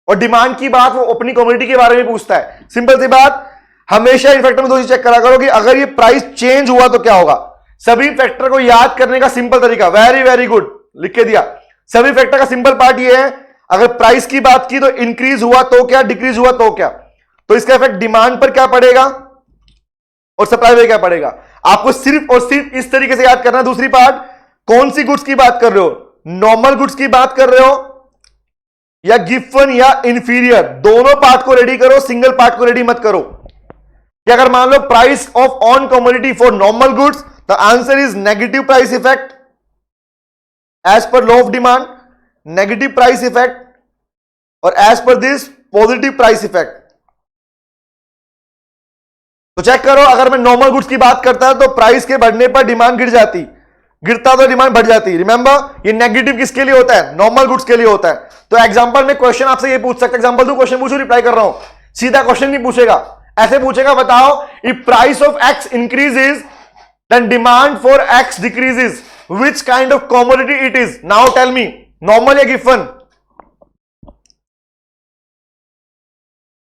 और डिमांड की बात वो अपनी कमोडिटी के बारे में पूछता है। सिंपल सी बात, हमेशा इन फैक्टर में दो चीज चेक करा करो कि अगर ये प्राइस चेंज हुआ तो क्या होगा। सभी फैक्टर को याद करने का सिंपल तरीका, वेरी वेरी गुड, लिख के दिया। सभी फैक्टर का सिंपल पार्ट ये है, अगर प्राइस की बात की तो इंक्रीज हुआ तो क्या, डिक्रीज हुआ तो क्या, तो इसका इफेक्ट डिमांड पर क्या पड़ेगा और सप्लाई पर क्या पड़ेगा। आपको सिर्फ और सिर्फ इस तरीके से याद करना है। दूसरी पार्ट, कौन सी गुड्स की बात कर रहे हो, नॉर्मल गुड्स की बात कर रहे हो या गिवन या इंफीरियर, दोनों पार्ट को रेडी करो, सिंगल पार्ट को रेडी मत करो। कि अगर मान लो price of on commodity for normal goods, the answer is negative price effect as per law of demand, negative price effect, और as per this positive price effect. तो चेक करो, अगर मैं नॉर्मल गुड्स की बात करता तो प्राइस के बढ़ने पर डिमांड गिर जाती, गिरता तो डिमांड बढ़ जाती। रिमेंबर, ये नेगेटिव किसके लिए होता है, नॉर्मल गुड्स के लिए होता है। तो एग्जांपल में क्वेश्चन आपसे ये पूछ सकता है, एग्जांपल दो, क्वेश्चन पूछो, रिप्लाई कर रहा हूं, सीधा क्वेश्चन नहीं पूछेगा, ऐसे पूछेगा, बताओ if price of X increases then demand for X decreases, which kind of commodity it is, now tell me, normal या गिवन।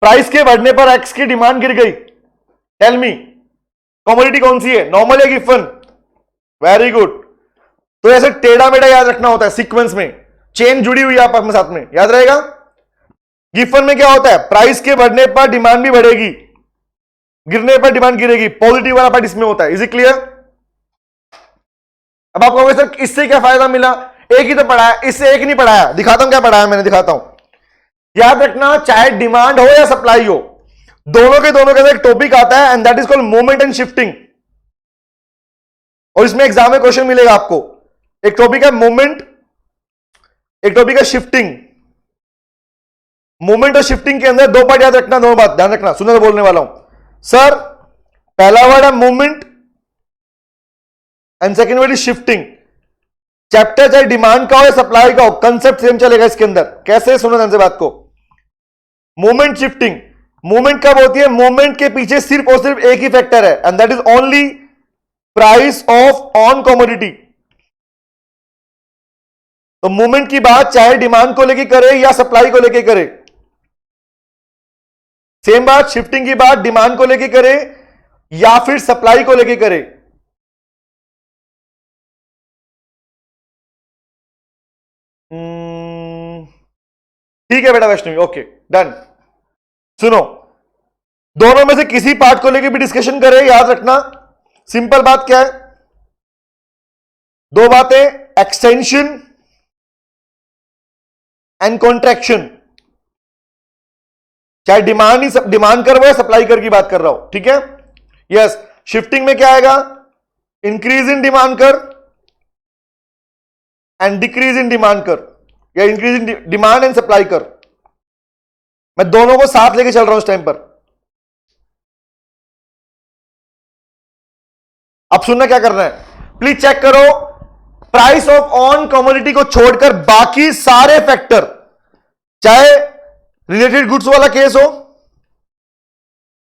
प्राइस के बढ़ने पर एक्स की डिमांड गिर गई, टेल मी कमोडिटी कौन सी है, नॉर्मल या गिवन। Very good. तो ऐसे टेढ़ा मेढ़ा याद रखना होता है, सीक्वेंस में चेन जुड़ी हुई है आप अपने साथ में, याद रहेगा। गिवन में क्या होता है, प्राइस के बढ़ने पर डिमांड भी बढ़ेगी, गिरने पर डिमांड गिरेगी, पॉजिटिव वाला पार्ट इसमें होता है। Is it clear. अब आप कहोगे सर इससे क्या फायदा मिला, एक ही तो पढ़ाया, इससे एक नहीं पढ़ाया, दिखाता हूं क्या पढ़ाया मैंने, दिखाता हूं। याद रखना, चाहे डिमांड हो या सप्लाई हो, दोनों के अंदर एक टॉपिक आता है and that is called movement and shifting. और इसमें एग्जाम में क्वेश्चन मिलेगा आपको, एक टॉपिक है मूवमेंट, एक टॉपिक है शिफ्टिंग। मूवमेंट और शिफ्टिंग के अंदर दो पार्ट याद रखना, दोनों बात ध्यान रखना, सुनने बोलने वाला हूं। सर पहला वर्ड है movement and second word is shifting. Chapter चाहे डिमांड का हो या सप्लाई का हो, कंसेप्ट सेम चलेगा इसके अंदर। कैसे, सुनो ध्यान से बात को। मूवमेंट शिफ्टिंग, मूवमेंट कब होती है, मूवमेंट के पीछे सिर्फ और सिर्फ एक ही फैक्टर है and that is only price of on commodity. तो मूवमेंट की बात चाहे डिमांड को लेके करे या सप्लाई को लेके करे, सेम बात। शिफ्टिंग की बात डिमांड को लेके करे या फिर सप्लाई को लेके करे। ठीक है बेटा वैष्णवी, ओके डन। सुनो, दोनों में से किसी पार्ट को लेके भी डिस्कशन करें, याद रखना सिंपल बात क्या है, दो बातें, एक्सटेंशन एंड कॉन्ट्रैक्शन। चाहे डिमांड ही डिमांड कर रहा है, सप्लाई कर की बात कर रहा हूं, ठीक है। यस, शिफ्टिंग में क्या आएगा, इंक्रीज इन डिमांड कर एंड डिक्रीज इन डिमांड कर, या increase in demand and supply कर। मैं दोनों को साथ लेके चल रहा हूं इस टाइम पर। अब सुनना क्या करना है, प्लीज चेक करो, प्राइस ऑफ ऑन कमोडिटी को छोड़कर बाकी सारे फैक्टर, चाहे रिलेटेड गुड्स वाला केस हो,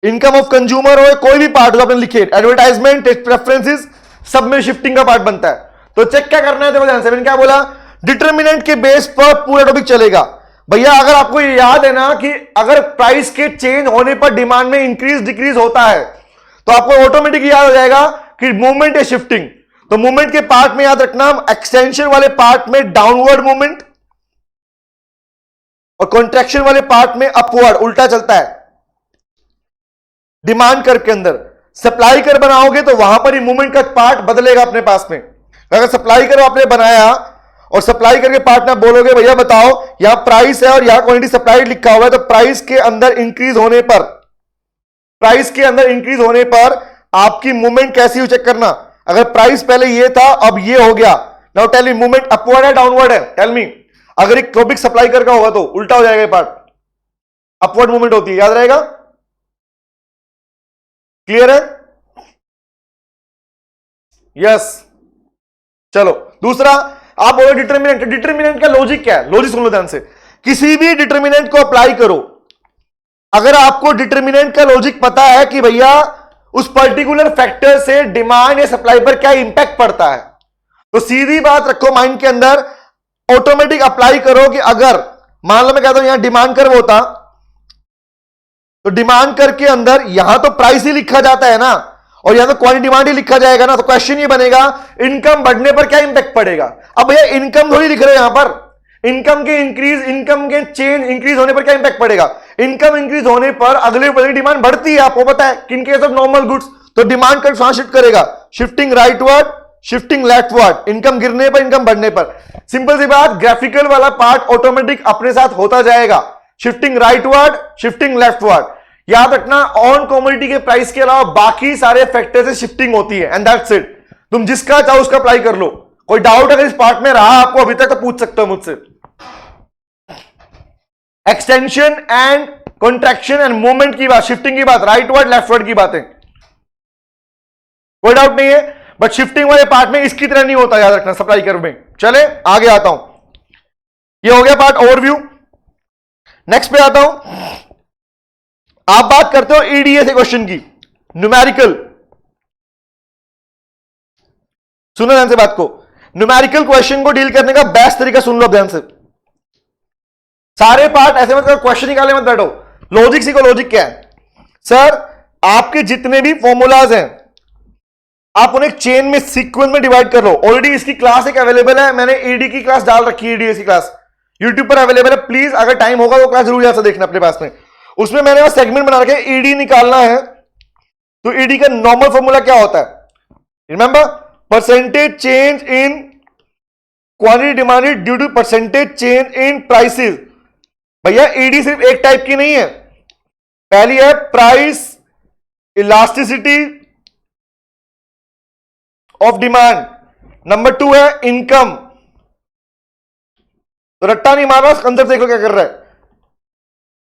इनकम ऑफ कंज्यूमर हो, कोई भी पार्ट हो आपने लिखे, एडवर्टाइजमेंट, टेस्ट प्रेफरेंसेस, सब में शिफ्टिंग का पार्ट बनता है। तो चेक क्या करना है, देखो ध्यान से, मैंने क्या बोला, डिटरमिनेंट के बेस पर पूरा टॉपिक चलेगा। भैया अगर आपको ये याद है ना कि अगर प्राइस के चेंज होने पर डिमांड में इंक्रीज डिक्रीज होता है, तो आपको ऑटोमेटिक याद हो जाएगा कि मूवमेंट है शिफ्टिंग। तो मूवमेंट के पार्ट में याद रखना, एक्सटेंशन वाले पार्ट में डाउनवर्ड मूवमेंट, और कॉन्ट्रैक्शन वाले पार्ट में अपवर्ड उल्टा चलता है। डिमांड कर्व के अंदर सप्लाई कर्व बनाओगे तो वहां पर ही मूवमेंट का पार्ट बदलेगा अपने पास में। अगर सप्लाई कर्व आपने बनाया और सप्लाई करके पार्ट में बोलोगे भैया बताओ यहां प्राइस है और यहां क्वांटिटी सप्लाइड लिखा हुआ है, तो प्राइस के अंदर इंक्रीज होने पर आपकी मूवमेंट कैसी हो चेक करना। अगर प्राइस पहले ये था अब ये हो गया, now tell me movement upward है डाउनवर्ड है, टेल मी। अगर एक क्यूबिक सप्लाई कर का होगा तो उल्टा हो जाएगा ये पार्ट, अपवर्ड मूवमेंट होती है, याद रहेगा। क्लियर है? यस। चलो दूसरा आप बोलो डिटर्मिनेंट। डिटर्मिनेंट का लॉजिक क्या है? लॉजिक सुन लो ध्यान से। किसी भी डिटर्मिनेंट को अप्लाई करो, अगर आपको डिटर्मिनेंट का लॉजिक पता है कि भैया उस पर्टिकुलर फैक्टर से डिमांड या सप्लाई पर क्या इंपैक्ट पड़ता है, तो सीधी बात रखो माइंड के अंदर, ऑटोमेटिक अप्लाई करो कि अगर मान लो मैं कहता हूं यहां डिमांड कर्व होता तो डिमांड कर्व के अंदर यहां तो प्राइस ही लिखा जाता है ना, और यहां तो क्वांटिटी डिमांड ही लिखा जाएगा ना, तो क्वेश्चन ये बनेगा इनकम बढ़ने पर क्या इंपैक्ट पड़ेगा। अब भैया इनकम थोड़ी लिख रहे हैं यहां पर, इनकम के इंक्रीज, इनकम के चेंज इंक्रीज होने पर क्या इंपैक्ट पड़ेगा। इनकम इंक्रीज होने पर अगले डिमांड बढ़ती है, आपको पता है in case of normal goods, तो डिमांड कर्व कहां शिफ्ट करेगा, shifting rightward, shifting leftward, income गिरने पर इनकम बढ़ने पर। सिंपल सी बात, ग्राफिकल वाला पार्ट ऑटोमेटिक अपने साथ होता जाएगा, शिफ्टिंग राइटवर्ड, शिफ्टिंग लेफ्टवर्ड। याद रखना ऑन कमोडिटी के प्राइस के अलावा बाकी सारे फैक्टर से शिफ्टिंग होती है, एंड दैट्स इट। तुम जिसका चाहो उसका अप्लाई कर लो। कोई डाउट अगर इस पार्ट में रहा आपको अभी तक तो पूछ सकते हो मुझसे। Extension and contraction and movement की बात, शिफ्टिंग की बात, राइटवर्ड लेफ्टवर्ड की बातें, कोई डाउट नहीं है। बट शिफ्टिंग वाले पार्ट में इसकी तरह नहीं होता, याद रखना सप्लाई कर्व में। चले आगे आता हूं, ये हो गया पार्ट ओवरव्यू। नेक्स्ट पे आता हूं, आप बात करते हो ईडीएस क्वेश्चन की, न्यूमेरिकल। सुनो ध्यान से बात को, न्यूमेरिकल क्वेश्चन को डील करने का बेस्ट तरीका सुन लो ध्यान से। सारे पार्ट ऐसे मत करो, क्वेश्चन निकाले मत बैठो, लॉजिक सीखो। लॉजिक क्या है सर, आपके जितने भी फॉर्मूलाज हैं आप उन्हें चेन में सीक्वेंस में डिवाइड कर लो। ऑलरेडी इसकी क्लास एक अवेलेबल है, मैंने ईडी की क्लास डाल रखी है, ईडीएस की क्लास यूट्यूब पर अवेलेबल है। प्लीज अगर टाइम होगा वो क्लास जरूर यहां से देखना अपने पास में। उसमें मैंने वो सेगमेंट बना रखे, ईडी निकालना है तो ईडी का नॉर्मल फॉर्मूला क्या होता है, remember, percentage change in quantity demanded due to percentage change in prices. भैया ईडी सिर्फ एक टाइप की नहीं है, पहली है price elasticity of demand, number 2 है इनकम। तो रट्टा नहीं मारना, कंसेप्ट देख लो क्या कर रहा है।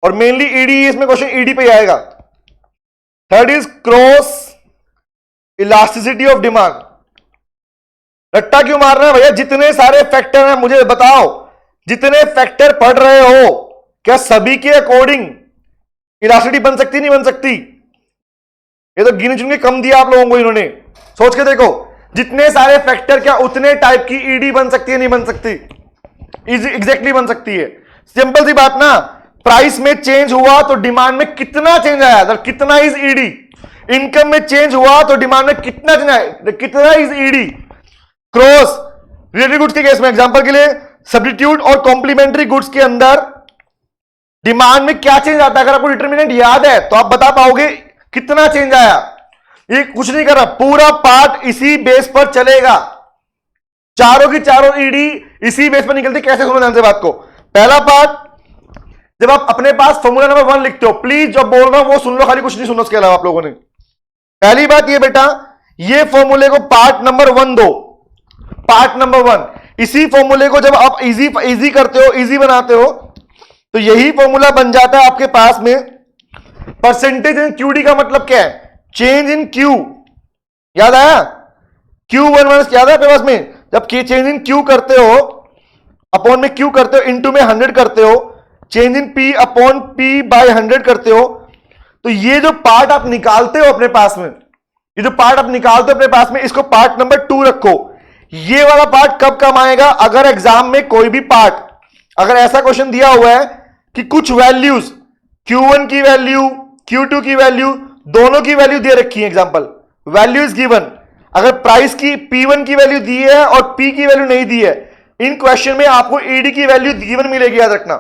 और मेनली ईडी, इसमें क्वेश्चन ईडी पे आएगा। Third is cross elasticity of demand. रट्टा क्यों मार रहा है भैया, जितने सारे फैक्टर हैं मुझे बताओ, जितने फैक्टर पढ़ रहे हो क्या सभी के अकॉर्डिंग इलास्टिसिटी बन सकती नहीं बन सकती। ये तो गिने चुन के कम दिया आप लोगों को इन्होंने, सोच के देखो जितने सारे फैक्टर क्या उतने टाइप की ईडी बन सकती है नहीं बन सकती, एग्जैक्टली बन सकती है। सिंपल सी बात ना, प्राइस में चेंज हुआ तो डिमांड में कितना चेंज आया, कितना इज ईडी। इनकम में चेंज हुआ तो डिमांड में कितना चेंज आया, कितना is ED. Cross related goods के केस में एग्जांपल के लिए सब्स्टिट्यूट और कॉम्प्लीमेंट्री गुड्स के अंदर डिमांड में क्या चेंज आता है, अगर आपको डिटरमिनेंट याद है तो आप बता पाओगे कितना चेंज आया। ये कुछ नहीं कर रहा, पूरा पार्ट इसी बेस पर चलेगा, चारों की चारों ईडी इसी बेस पर निकलती। कैसे सुनो ध्यान से बात को। पहला पार्ट, जब आप अपने पास फॉर्मूला नंबर 1 लिखते हो, प्लीज जो बोल रहा हूं वो सुन लो, खाली कुछ नहीं सुनो उसके अलावा आप लोगों ने। पहली बात ये बेटा, ये फॉर्मूले को पार्ट नंबर 1 दो, पार्ट नंबर 1। इसी फॉर्मूले को जब आप इजी करते हो, इजी बनाते हो, तो यही फॉर्मूला बन जाता है आपके पास में। परसेंटेज इन क्यूडी का मतलब क्या है, चेंज इन क्यू। याद आया, Q1 माइनस याद है आपके पास में, जब चेंज इन क्यू करते हो, अपॉन में क्यू करते हो, इनटू में 100 करते हो, change in P upon P by 100 करते हो। तो ये जो पार्ट आप निकालते हो अपने पास में, ये जो पार्ट आप निकालते हो अपने पास में, इसको पार्ट नंबर 2 रखो। ये वाला पार्ट कब काम आएगा, अगर एग्जाम में कोई भी पार्ट, अगर ऐसा क्वेश्चन दिया हुआ है कि कुछ वैल्यूज Q1 की वैल्यू, Q2 की वैल्यू, दोनों की वैल्यू दे रखी है, एग्जांपल वैल्यू इज गिवन, अगर प्राइस की P1 की वैल्यू दी है और P की वैल्यू नहीं दी है, इन क्वेश्चन में आपको ईडी की वैल्यू गिवन मिलेगी, याद रखना।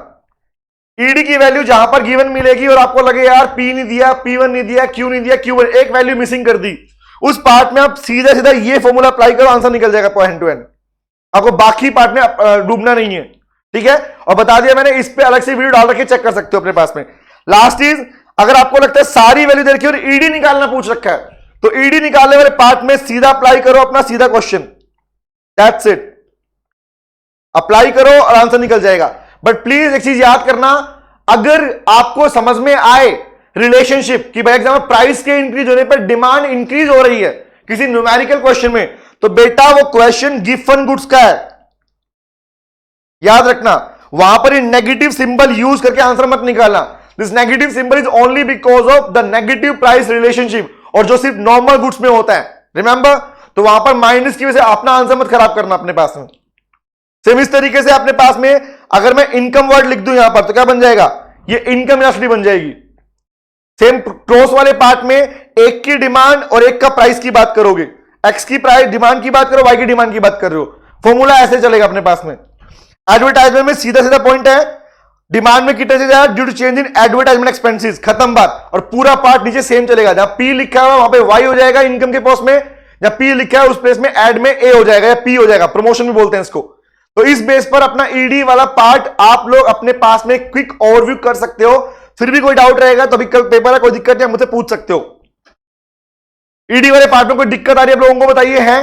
ईडी की वैल्यू जहां पर गिवन मिलेगी और आपको लगे यार पी नहीं दिया, P1 नहीं दिया, क्यू नहीं दिया, Q1 एक वैल्यू मिसिंग कर दी, उस पार्ट में आप सीधा सीधा ये फॉर्मूला अप्लाई करो, आंसर निकल जाएगा पॉइंट टू एंड। आपको बाकी पार्ट में डूबना नहीं है, ठीक है। और बता दिया मैंने, इस पे अलग से वीडियो डाल रखी, चेक कर सकते हो अपने पास में। लास्ट चीज, अगर आपको लगता है सारी वैल्यू दे रखी है और ईडी निकालना पूछ रखा है, तो ईडी निकालने वाले पार्ट में सीधा अप्लाई करो अपना सीधा क्वेश्चन, दैट्स इट। अप्लाई करो और आंसर निकल जाएगा। बट प्लीज एक चीज याद करना, अगर आपको समझ में आए रिलेशनशिप कि भाई एग्जाम्पल प्राइस के इंक्रीज होने पर डिमांड इंक्रीज हो रही है किसी न्यूमेरिकल क्वेश्चन में, तो बेटा वो क्वेश्चन गिवन गुड्स का है, याद रखना। वहां पर नेगेटिव सिंबल यूज करके आंसर मत निकालना। This negative symbol is only because of the negative price relationship, और जो सिर्फ नॉर्मल गुड्स में होता है, रिमेंबर। तो वहां पर माइनस की वजह से अपना आंसर मत खराब करना अपने पास में। सेम इस तरीके से अपने पास में अगर मैं इनकम वर्ड लिख दूं यहां पर, तो क्या बन जाएगा, ये इनकम इलास्टिसिटी बन जाएगी। सेम क्रॉस वाले पार्ट में एक की डिमांड और एक का प्राइस की बात करोगे, एक्स की प्राइस डिमांड की बात करो, वाई की डिमांड की बात कर रहे हो, फॉर्मूला ऐसे चलेगा अपने पास में। एडवर्टाइजमेंट में सीधा सीधा पॉइंट है, डिमांड में कितने से जाएगा, due to change in advertisement expenses, खत्म बात। और पूरा पार्ट नीचे सेम चलेगा, जहां पी लिखा हुआ वहां पे वाई हो जाएगा इनकम के पोस्ट में, जहां पी लिखा है उस प्लेस में एड में ए हो जाएगा या पी हो जाएगा, प्रमोशन भी बोलते हैं इसको। तो इस बेस पर अपना ईडी वाला पार्ट आप लोग अपने पास में क्विक ओवरव्यू कर सकते हो। फिर भी कोई डाउट रहेगा तो अभी कल पेपर है, कोई दिक्कत नहीं, मुझसे पूछ सकते हो। ईडी वाले पार्ट में कोई दिक्कत आ रही है आप लोगों को, बताइए। है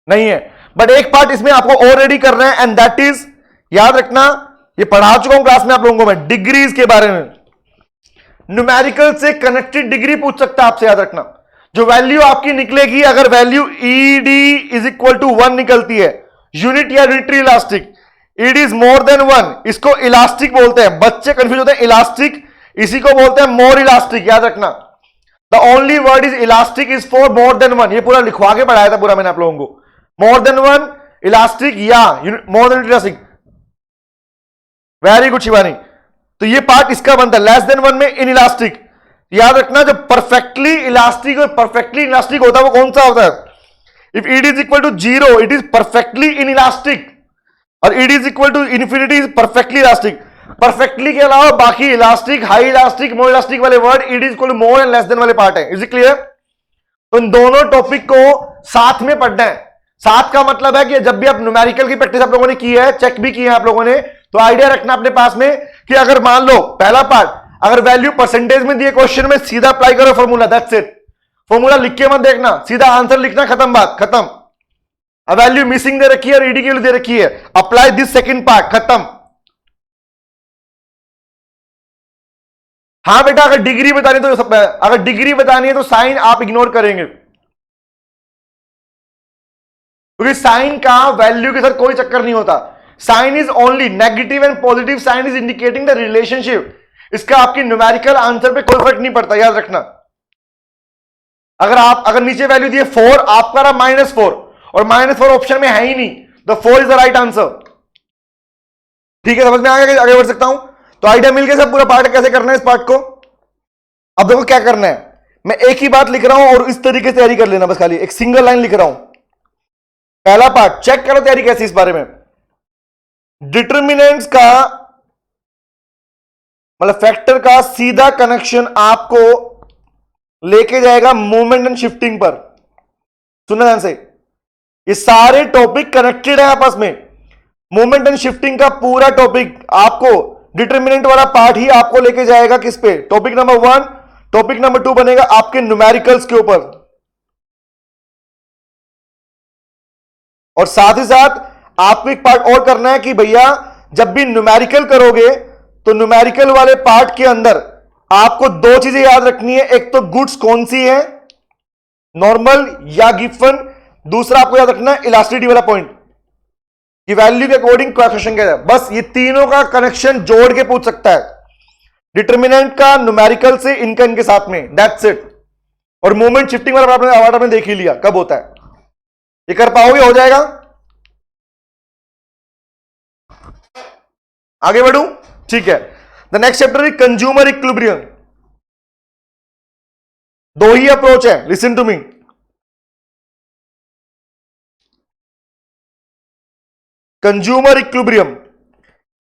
नहीं है, बट एक पार्ट इसमें आपको ऑलरेडी करना है, एंड दैट इज, याद रखना, ये पढ़ा चुका हूं क्लास में आप लोगों को मैं, डिग्रीज के बारे में। न्यूमेरिकल से कनेक्टेड डिग्री पूछ सकता है आपसे, याद रखना। जो वैल्यू आपकी निकलेगी, अगर value ED is equal to 1 निकलती है, यूनिट या unitary elastic, ED is more than 1, इसको इलास्टिक बोलते हैं। बच्चे कंफ्यूज होते हैं, इलास्टिक इसी को बोलते हैं मोर इलास्टिक, याद रखना। The only word is elastic is for more than 1, ये पूरा लिखवा के पढ़ाया था पूरा मैंने आप लोगों को। मोर देन 1 इलास्टिक या more than elastic, very good Shivani. तो ये पार्ट इसका बनता है, लेस देन 1 में इन इलास्टिक। याद रखना, जो परफेक्टली इलास्टिक और परफेक्टली इलास्टिक होता है वो कौन सा होता है, if ED is equal to 0 it is perfectly inelastic, और ED is equal to infinity is perfectly elastic. Perfectly के अलावा बाकी elastic, high elastic, more elastic वाले word ED is equal to more and less than वाले part है। Is it clear? तो इन दोनों टॉपिक को साथ में पढ़ना है। साथ का मतलब है कि जब भी आप न्यूमेरिकल की प्रैक्टिस आप लोगों ने की है, चेक भी की है आप लोगों ने, तो आइडिया रखना अपने पास में कि अगर मान लो पहला पार्ट अगर वैल्यू परसेंटेज में दिए क्वेश्चन में, सीधा अप्लाई करो फॉर्मूला, दैट्स इट। फॉर्मूला लिख के मत देखना, सीधा आंसर लिखना, खत्म बात, खत्म। अब वैल्यू मिसिंग दे रखी है और ईडी की वैल्यू दे रखी है, अप्लाई दिस सेकंड पार्ट, खत्म। हाँ बेटा, अगर डिग्री बतानी तो अगर डिग्री बतानी है तो साइन आप इग्नोर करेंगे, क्योंकि साइन का वैल्यू के साथ कोई चक्कर नहीं होता। Sign is only negative and positive sign is indicating the relationship. इसका आपकी न्यूमेरिकल आंसर पे कोई फर्क नहीं पड़ता, याद रखना। अगर नीचे वैल्यू दिए 4, आपका रहा -4, और -4 ऑप्शन में है ही नहीं, the 4 is the right answer. ठीक है, समझ में आ गया, आगे बढ़ सकता हूं। तो आइडिया मिल गया सब, पूरा पार्ट कैसे करना है इस पार्ट को। अब देखो क्या करना है, मैं एक ही बात लिख रहा हूं और इस तरीके से तैयारी कर लेना, बस खाली एक सिंगल लाइन लिख रहा हूं। पहला पार्ट चेक करो तैयारी कैसी इस बारे में। डिटर्मिनेंट्स का मतलब फैक्टर का सीधा कनेक्शन आपको लेके जाएगा मूवमेंट एंड शिफ्टिंग पर। सुनना ध्यान से, ये सारे टॉपिक कनेक्टेड है आपस में। मूवमेंट एंड शिफ्टिंग का पूरा टॉपिक आपको, डिटर्मिनेंट वाला पार्ट ही आपको लेके जाएगा किस पे, टॉपिक नंबर 1। टॉपिक नंबर 2 बनेगा आपके न्यूमेरिकल्स के ऊपर, और साथ ही साथ आपको एक पार्ट और करना है कि भैया जब भी न्यूमेरिकल करोगे तो न्यूमेरिकल वाले पार्ट के अंदर आपको 2 चीजें याद रखनी है। एक तो गुड्स कौन सी है, नॉर्मल या गिवन, दूसरा आपको याद रखना है इलास्टिसिटी वाला पॉइंट, कि वैल्यू के अकॉर्डिंग क्या क्वेश्चन क्या है। बस ये तीनों का कनेक्शन जोड़ के पूछ सकता है, डिटर्मिनेंट का न्यूमेरिकल से इनका इनके साथ में, दैट्स इट। और मूवमेंट शिफ्टिंग वाला आपने देख ही लिया कब होता है, ये कर पाओगे, हो जाएगा। आगे बढ़ूं, ठीक है। The next chapter is consumer equilibrium. 2 ही अप्रोच है, listen to me. Consumer equilibrium,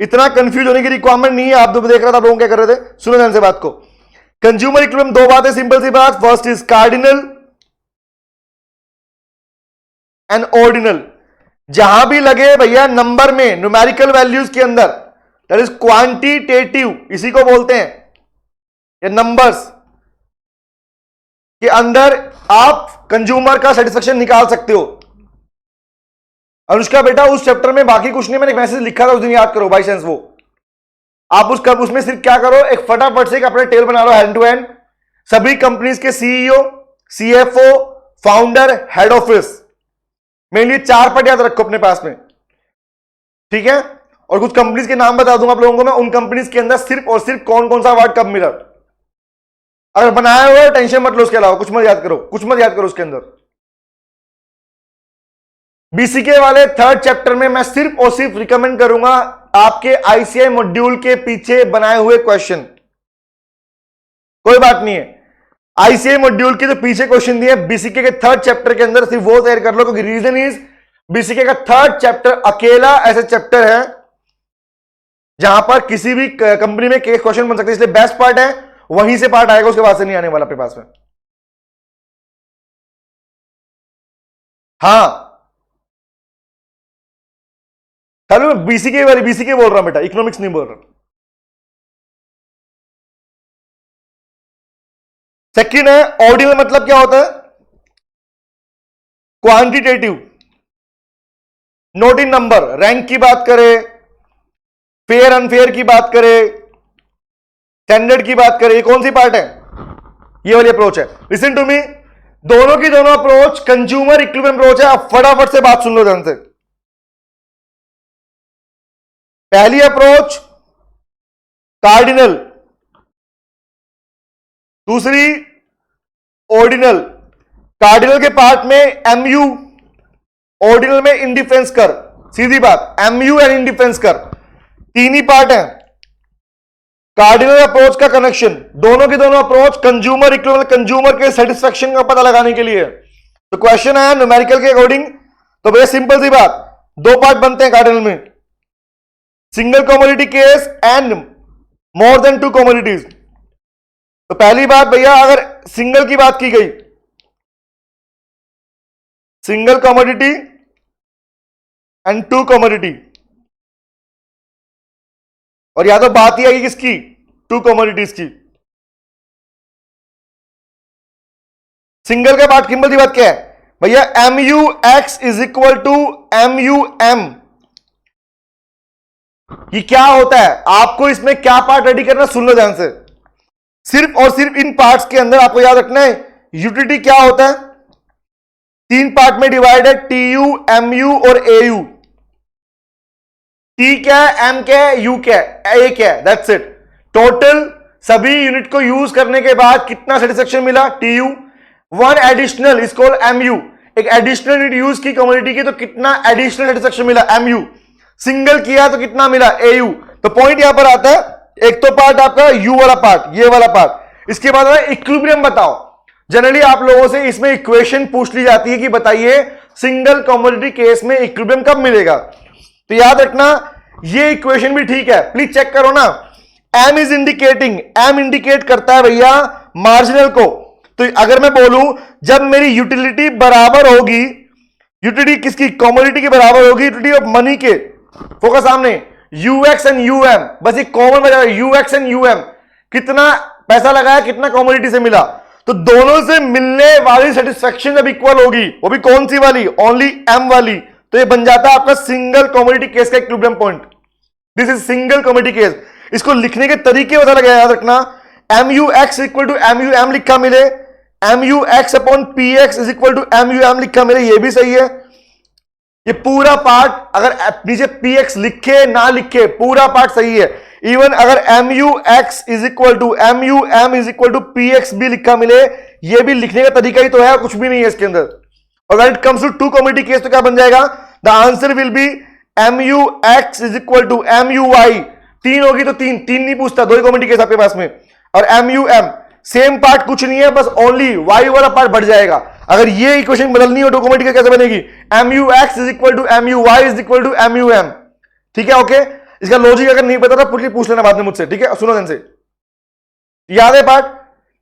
इतना कंफ्यूज होने की रिक्वायरमेंट नहीं है। आप देख रहा था लोग क्या कर रहे थे, सुनो ध्यान से बात को। कंज्यूमर इक्विलिब्रियम दो बातें, सिंपल सी बात, first is cardinal and ordinal. जहां भी लगे भैया नंबर में, न्यूमेरिकल वैल्यूज के अंदर, दैट इज क्वांटिटेटिव, इसी को बोलते हैं, ये नंबर्स के अंदर आप कंज्यूमर का सेटिस्फेक्शन निकाल सकते हो। अनुष्का बेटा उस चैप्टर में बाकी कुछ नहीं, मैंने एक मैसेज लिखा था उस दिन, याद करो बाई चांस वो। आप उसमें सिर्फ क्या करो, एक फटाफट से एक अपने टेल बना लो हैंड टू हैंड, सभी कंपनीज के CEO, CFO, founder, head office, mainly 4 पट याद रखो अपने पास में, ठीक है। और कुछ कंपनीज के नाम बता दूंगा आप लोगों को मैं, उन कंपनीज के अंदर सिर्फ और सिर्फ कौन कौन सा अवार्ड कब मिला। अगर बनाया हुआ है टेंशन मत लो, उसके अलावा कुछ मत याद करो, कुछ मत याद करो उसके अंदर। बीसीके वाले 3rd चैप्टर में मैं सिर्फ और सिर्फ रिकमेंड करूंगा आपके आईसीआई मॉड्यूल के पीछे बनाए हुए क्वेश्चन, कोई बात नहीं है। आईसीआई मॉड्यूल के जो पीछे क्वेश्चन दिए बीसीके के 3rd चैप्टर के अंदर, सिर्फ वो तैयार कर लो, क्योंकि रीजन इज बीसीके का 3rd चैप्टर अकेला ऐसा चैप्टर है जहां पर किसी भी कंपनी में केस क्वेश्चन बन सकते हैं, इसलिए बेस्ट पार्ट है, वहीं से पार्ट आएगा, उसके बाद से नहीं आने वाला अपने पास में। हाँ चलो, मैं बीसीके वाली बीसीके बोल रहा हूं बेटा, इकोनॉमिक्स नहीं बोल रहा। सेकंड है ऑर्डिनल, मतलब क्या होता है, क्वांटिटेटिव, नोट इन नंबर, रैंक की बात करें, फेयर अनफेयर की बात करें, स्टैंडर्ड की बात करें, ये कौन सी पार्ट है, ये वाली अप्रोच है। लिसन टू मी, दोनों की दोनों अप्रोच कंज्यूमर इक्विलिब्रियम अप्रोच है। आप फटाफट से बात सुन लो ध्यान से। पहली अप्रोच कार्डिनल, दूसरी ऑर्डिनल। कार्डिनल के पार्ट में एमयू, ऑर्डिनल में इंडिफरेंस कर, सीधी बात, एमयू एंड इंडिफरेंस कर, 3 ही पार्ट है। कार्डिनल अप्रोच का कनेक्शन, दोनों के दोनों अप्रोच कंज्यूमर इक्विलिब्रियम, कंज्यूमर के सेटिस्फेक्शन का पता लगाने के लिए। तो क्वेश्चन है न्यूमेरिकल के अकॉर्डिंग, तो भैया सिंपल सी बात, 2 पार्ट बनते हैं कार्डिनल में, single commodity case and more than 2 commodities. तो पहली बात भैया, अगर सिंगल की बात की गई, सिंगल कमोडिटी एंड 2 कमोडिटी, और या तो बात ही आएगी किसकी, 2 कमोडिटीज की। सिंगल का बात, सिंपल सी बात क्या है भैया, M U X is equal to M U M. ये क्या होता है, आपको इसमें क्या पार्ट रेडी करना, सुन लो ध्यान से। सिर्फ और सिर्फ इन पार्ट्स के अंदर आपको याद रखना है, यूटिलिटी क्या होता है, 3 पार्ट में डिवाइड है, टी यू, एम यू और ए यू। टी क्या है, एम क्या है, यू क्या है, ए क्या है, दैट्स इट। टोटल सभी यूनिट को यूज करने के बाद कितना सेटिस्फेक्शन मिला, T U. 1 additional is called M U, एक एडिशनल यूनिट यूज की कम्युनिटी की तो कितना एडिशनल सेटिस्फेक्शन मिला, एम यू। सिंगल किया तो कितना मिला, ए यू। तो पॉइंट यहां पर आता है, एक तो पार्ट आपका यू वाला पार्ट, ये वाला पार्ट। इसके बाद इक्विलिब्रियम बताओ। जनरली आप लोगों से इसमें इक्वेशन पूछ ली जाती है कि बताइए सिंगल कमोडिटी केस में इक्विलिब्रियम कब मिलेगा। तो याद रखना, ये इक्वेशन भी ठीक है, प्लीज चेक करो ना। M is indicating, M indicate करता है भैया मार्जिनल को। तो अगर मैं बोलूं जब मेरी यूटिलिटी बराबर होगी, यूटिलिटी किसकी, कमोडिटी के बराबर होगी, यूटिलिटी ऑफ मनी के, फोकस सामने, यूएक्स एंड यूएम, बस एक कॉमन बचा, यूएक्स एंड यूएम, कितना पैसा लगाया, कितना कमोडिटी से मिला। तो दोनों से मिलने वाली सेटिस्फेक्शन जब इक्वल होगी, वो भी कौन सी वाली, ओनली एम वाली, तो ये बन जाता है आपका सिंगल कमोडिटी केस का equilibrium point. This is single commodity case. इसको लिखने के तरीके बता लगा, याद रखना, M U X equal to M U M लिखा मिले, M U X upon P X is equal to M U M लिखा मिले, ये भी सही है। ये पूरा पार्ट अगर नीचे पी एक्स लिखे ना लिखे, पूरा पार्ट सही है। इवन अगर M U X is equal to M U M is equal to P X भी लिखा मिले, ये भी लिखने का तरीका ही तो है, कुछ भी नहीं है इसके अंदर। अगर it comes to 2 commodity case तो क्या बन जाएगा, the answer will be M U X is equal to M U Y. 3 होगी तो 3 नहीं पूछता, 2 ही कमोडिटी केस आपके पास में, और M U M same part कुछ नहीं है, बस ओनली वाई वाला पार्ट बढ़ जाएगा। अगर ये इक्वेशन बदलनी हो ऑटोमेटिक कैसे बनेगी, mu x is equal to mu y is equal to mu m। ठीक है, ओके। इसका लॉजिक अगर नहीं पता तो पूछ लेना बाद में मुझसे, ठीक है। सुनो ध्यान से, याद है part,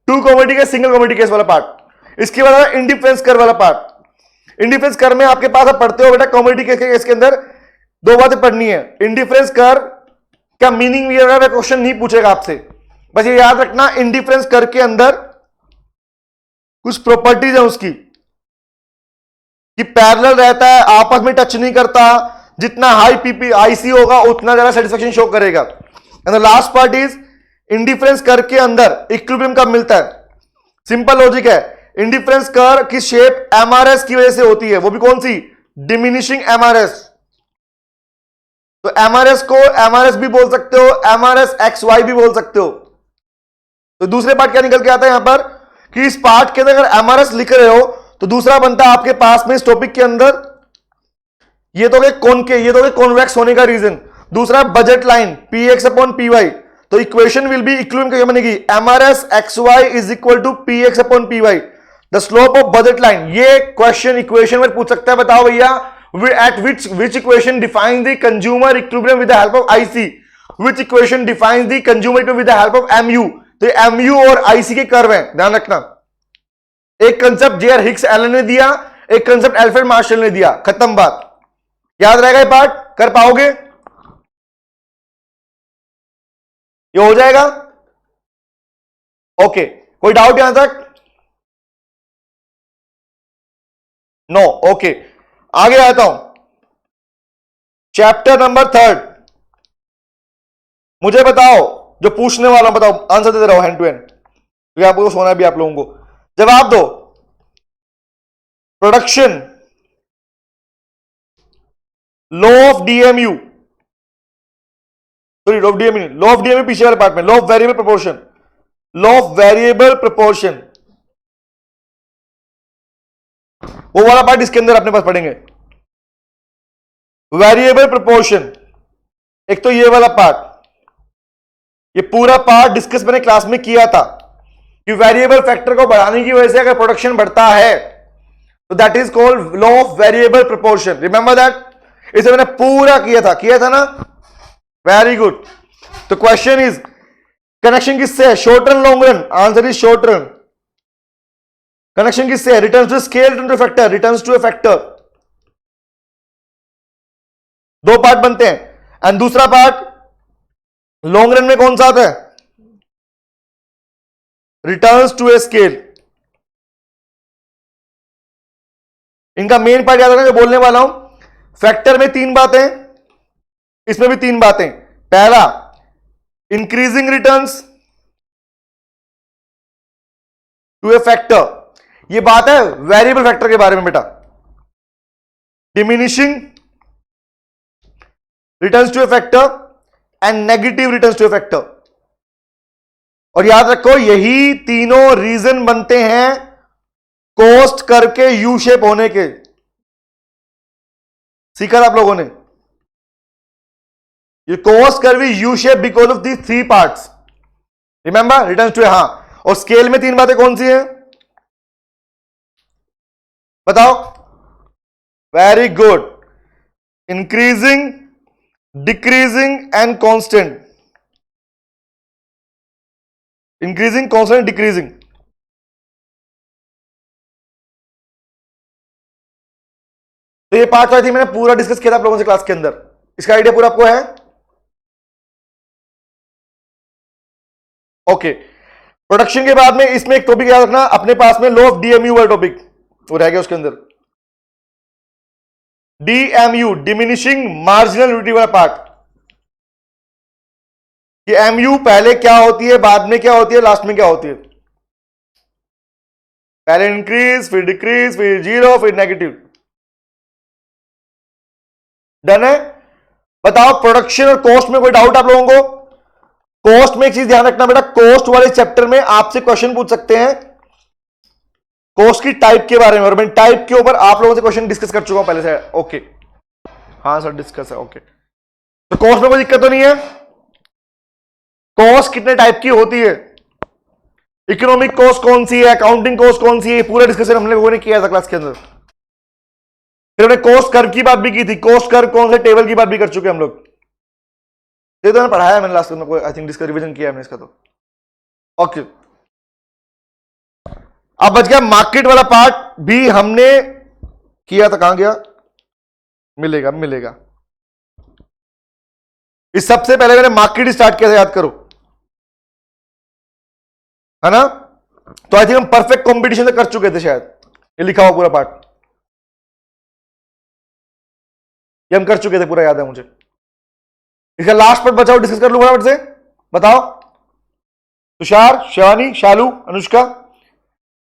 two commodity case, single commodity case वाला पार्ट। इसके बाद इंडिफरेंस कर्व वाला पार्ट। इंडिफरेंस कर्व में आपके पास, आप पढ़ते हो बेटा कॉमेडी केस के अंदर दो बातें पढ़नी है। इंडिफरेंस कर्व का मीनिंग ये होगा, क्वेश्चन नहीं पूछेगा आपसे, बस ये याद रखना इंडिफरेंस कर्व के अंदर कुछ प्रॉपर्टीज है उसकी, कि पैरेलल रहता है, आपस में टच नहीं करता, जितना हाई पीपी आईसी होगा उतना ज्यादा सेटिस्फेक्शन शो करेगा। And the last part is indifference curve के अंदर इक्विलिब्रियम कब मिलता है। सिंपल लॉजिक है, इंडिफरेंस कर्व की शेप एमआरएस की वजह से होती है, वो भी कौन सी, डिमिनिशिंग एमआरएस। तो एमआरएस को एमआरएस भी बोल सकते हो, एमआरएस एक्स वाई भी बोल सकते हो। तो दूसरे पार्ट क्या निकल के आता है यहां पर, कि इस पार्ट के अंदर अगर एमआरएस लिख रहे हो तो दूसरा बनता है आपके पास में इस टॉपिक के अंदर, ये तो ये तो कॉन्वेक्स होने का रीजन। दूसरा budget line P X upon P Y, तो इक्वेशन विल बी इक्विलिब्रियम क्या बनेगी, MRS X Y is equal to P X upon P Y, the slope of budget line. ये क्वेश्चन इक्वेशन में पूछ सकता है, बताओ भैया at which equation defines the consumer equilibrium with the help of IC, which equation defines the consumer equilibrium with the help of MU। तो ये MU और IC के कर्व हैं, ध्यान रखना। एक कंसेप्ट जेआर हिक्स एलन ने दिया, एक कंसेप्ट एल्फ्रेड मार्शल ने दिया, खत्म बात। याद रहेगा ये पार्ट, कर पाओगे, ये हो जाएगा, ओके। कोई डाउट यहां तक, नो, ओके। आगे आता हूं, चैप्टर नंबर 3। मुझे बताओ, जो पूछने वाला हूं, बताओ, आंसर देते रहो हैंड टू हैंड, क्योंकि आपको सोना है भी आप लोगों को। जवाब दो, production, law of DMU, sorry law of DMU, law of DMU पीछे वाले पार्ट में, law of variable proportion, law of variable proportion, वो वाला पार्ट इसके अंदर अपने पास पढ़ेंगे। वेरिएबल प्रोपोर्शन, एक तो ये वाला पार्ट, ये पूरा पार्ट डिस्कस मैंने क्लास में किया था कि वेरिएबल फैक्टर को बढ़ाने की वजह से अगर प्रोडक्शन बढ़ता है तो that is called law of variable proportion. Remember that, इसे मैंने पूरा किया था ना, वेरी गुड। तो क्वेश्चन इज, कनेक्शन किससे है, short run long run, answer is short run. Connection किससे है, returns to scale, return to factor, returns to a factor. दो पार्ट बनते हैं। एंड दूसरा पार्ट लॉन्ग रन में कौन सा आता है, रिटर्न्स टू ए स्केल। इनका मेन पार्ट याद रखना जो बोलने वाला हूं। फैक्टर में तीन बातें, इसमें भी तीन बातें। पहला, increasing returns to a factor, ये बात है वेरिएबल फैक्टर के बारे में बेटा। Diminishing returns to a factor and negative returns to a factor. और याद रखो, यही तीनों रीजन बनते हैं कॉस्ट करके यू शेप होने के। सीखा आप लोगों ने, ये cost curve U shape because of these three parts. Remember, returns to A, हाँ। और स्केल में तीन बातें कौन सी हैं, बताओ, very good, increasing, decreasing and constant. Increasing, constant, decreasing. तो ये पार्ट आई थी मैंने पूरा डिस्कस किया था आप लोगों से क्लास के अंदर। इसका आइडिया पूरा आपको है, ओके। प्रोडक्शन के बाद में इसमें एक टॉपिक याद रखना अपने पास में, लॉ ऑफ डीएमयू वाला टॉपिक वो रह गया उसके अंदर। डीएमयू, डिमिनिशिंग मार्जिनल यूटिलिटी वाला पार्ट, कि एमयू पहले क्या होती है, बाद में क्या होती है, लास्ट में क्या होती है। पहले इंक्रीज, फिर डिक्रीज, फिर जीरो, फिर नेगेटिव। डन है। बताओ, प्रोडक्शन और कॉस्ट में कोई डाउट आप लोगों को। कॉस्ट में एक चीज ध्यान रखना बेटा, कॉस्ट वाले चैप्टर में आपसे क्वेश्चन पूछ सकते हैं कॉस्ट की टाइप के बारे में, और मैं टाइप के ऊपर आप लोगों से क्वेश्चन डिस्कस कर चुका हूं पहले से, ओके। हाँ सर, डिस्कस है, ओके। तो कॉस्ट में कोई दिक्कत तो नहीं है। कॉस्ट कितने टाइप की होती है, इकोनॉमिक कॉस्ट कौन सी है, अकाउंटिंग कॉस्ट कौन सी है, पूरा डिस्कशन हमने लोगों ने किया था क्लास के अंदर। फिर हमने कॉस्ट कर की बात भी की थी, कॉस्ट कर कौन से टेबल की बात भी कर चुके हम लोग। ये तो मैंने पढ़ाया है, मैंने लास्ट में कोई आई थिंक डिस्कस रिवीजन किया हमने इसका तो। ओके, अब बच गया मार्केट वाला पार्ट भी हमने किया था, कहां गया, मिलेगा मिलेगा। इस सबसे पहले मैंने मार्केट स्टार्ट किया था, याद करो, है ना। तो आई थिंक हम परफेक्ट कंपटीशन से कर चुके थे शायद, ये लिखा हुआ पूरा पार्ट ये हम कर चुके थे पूरा, याद है मुझे। इसका लास्ट पार्ट बचाओ, डिस्कस कर लूं फटाफट से, बताओ तुषार, शिवानी, शालू, अनुष्का,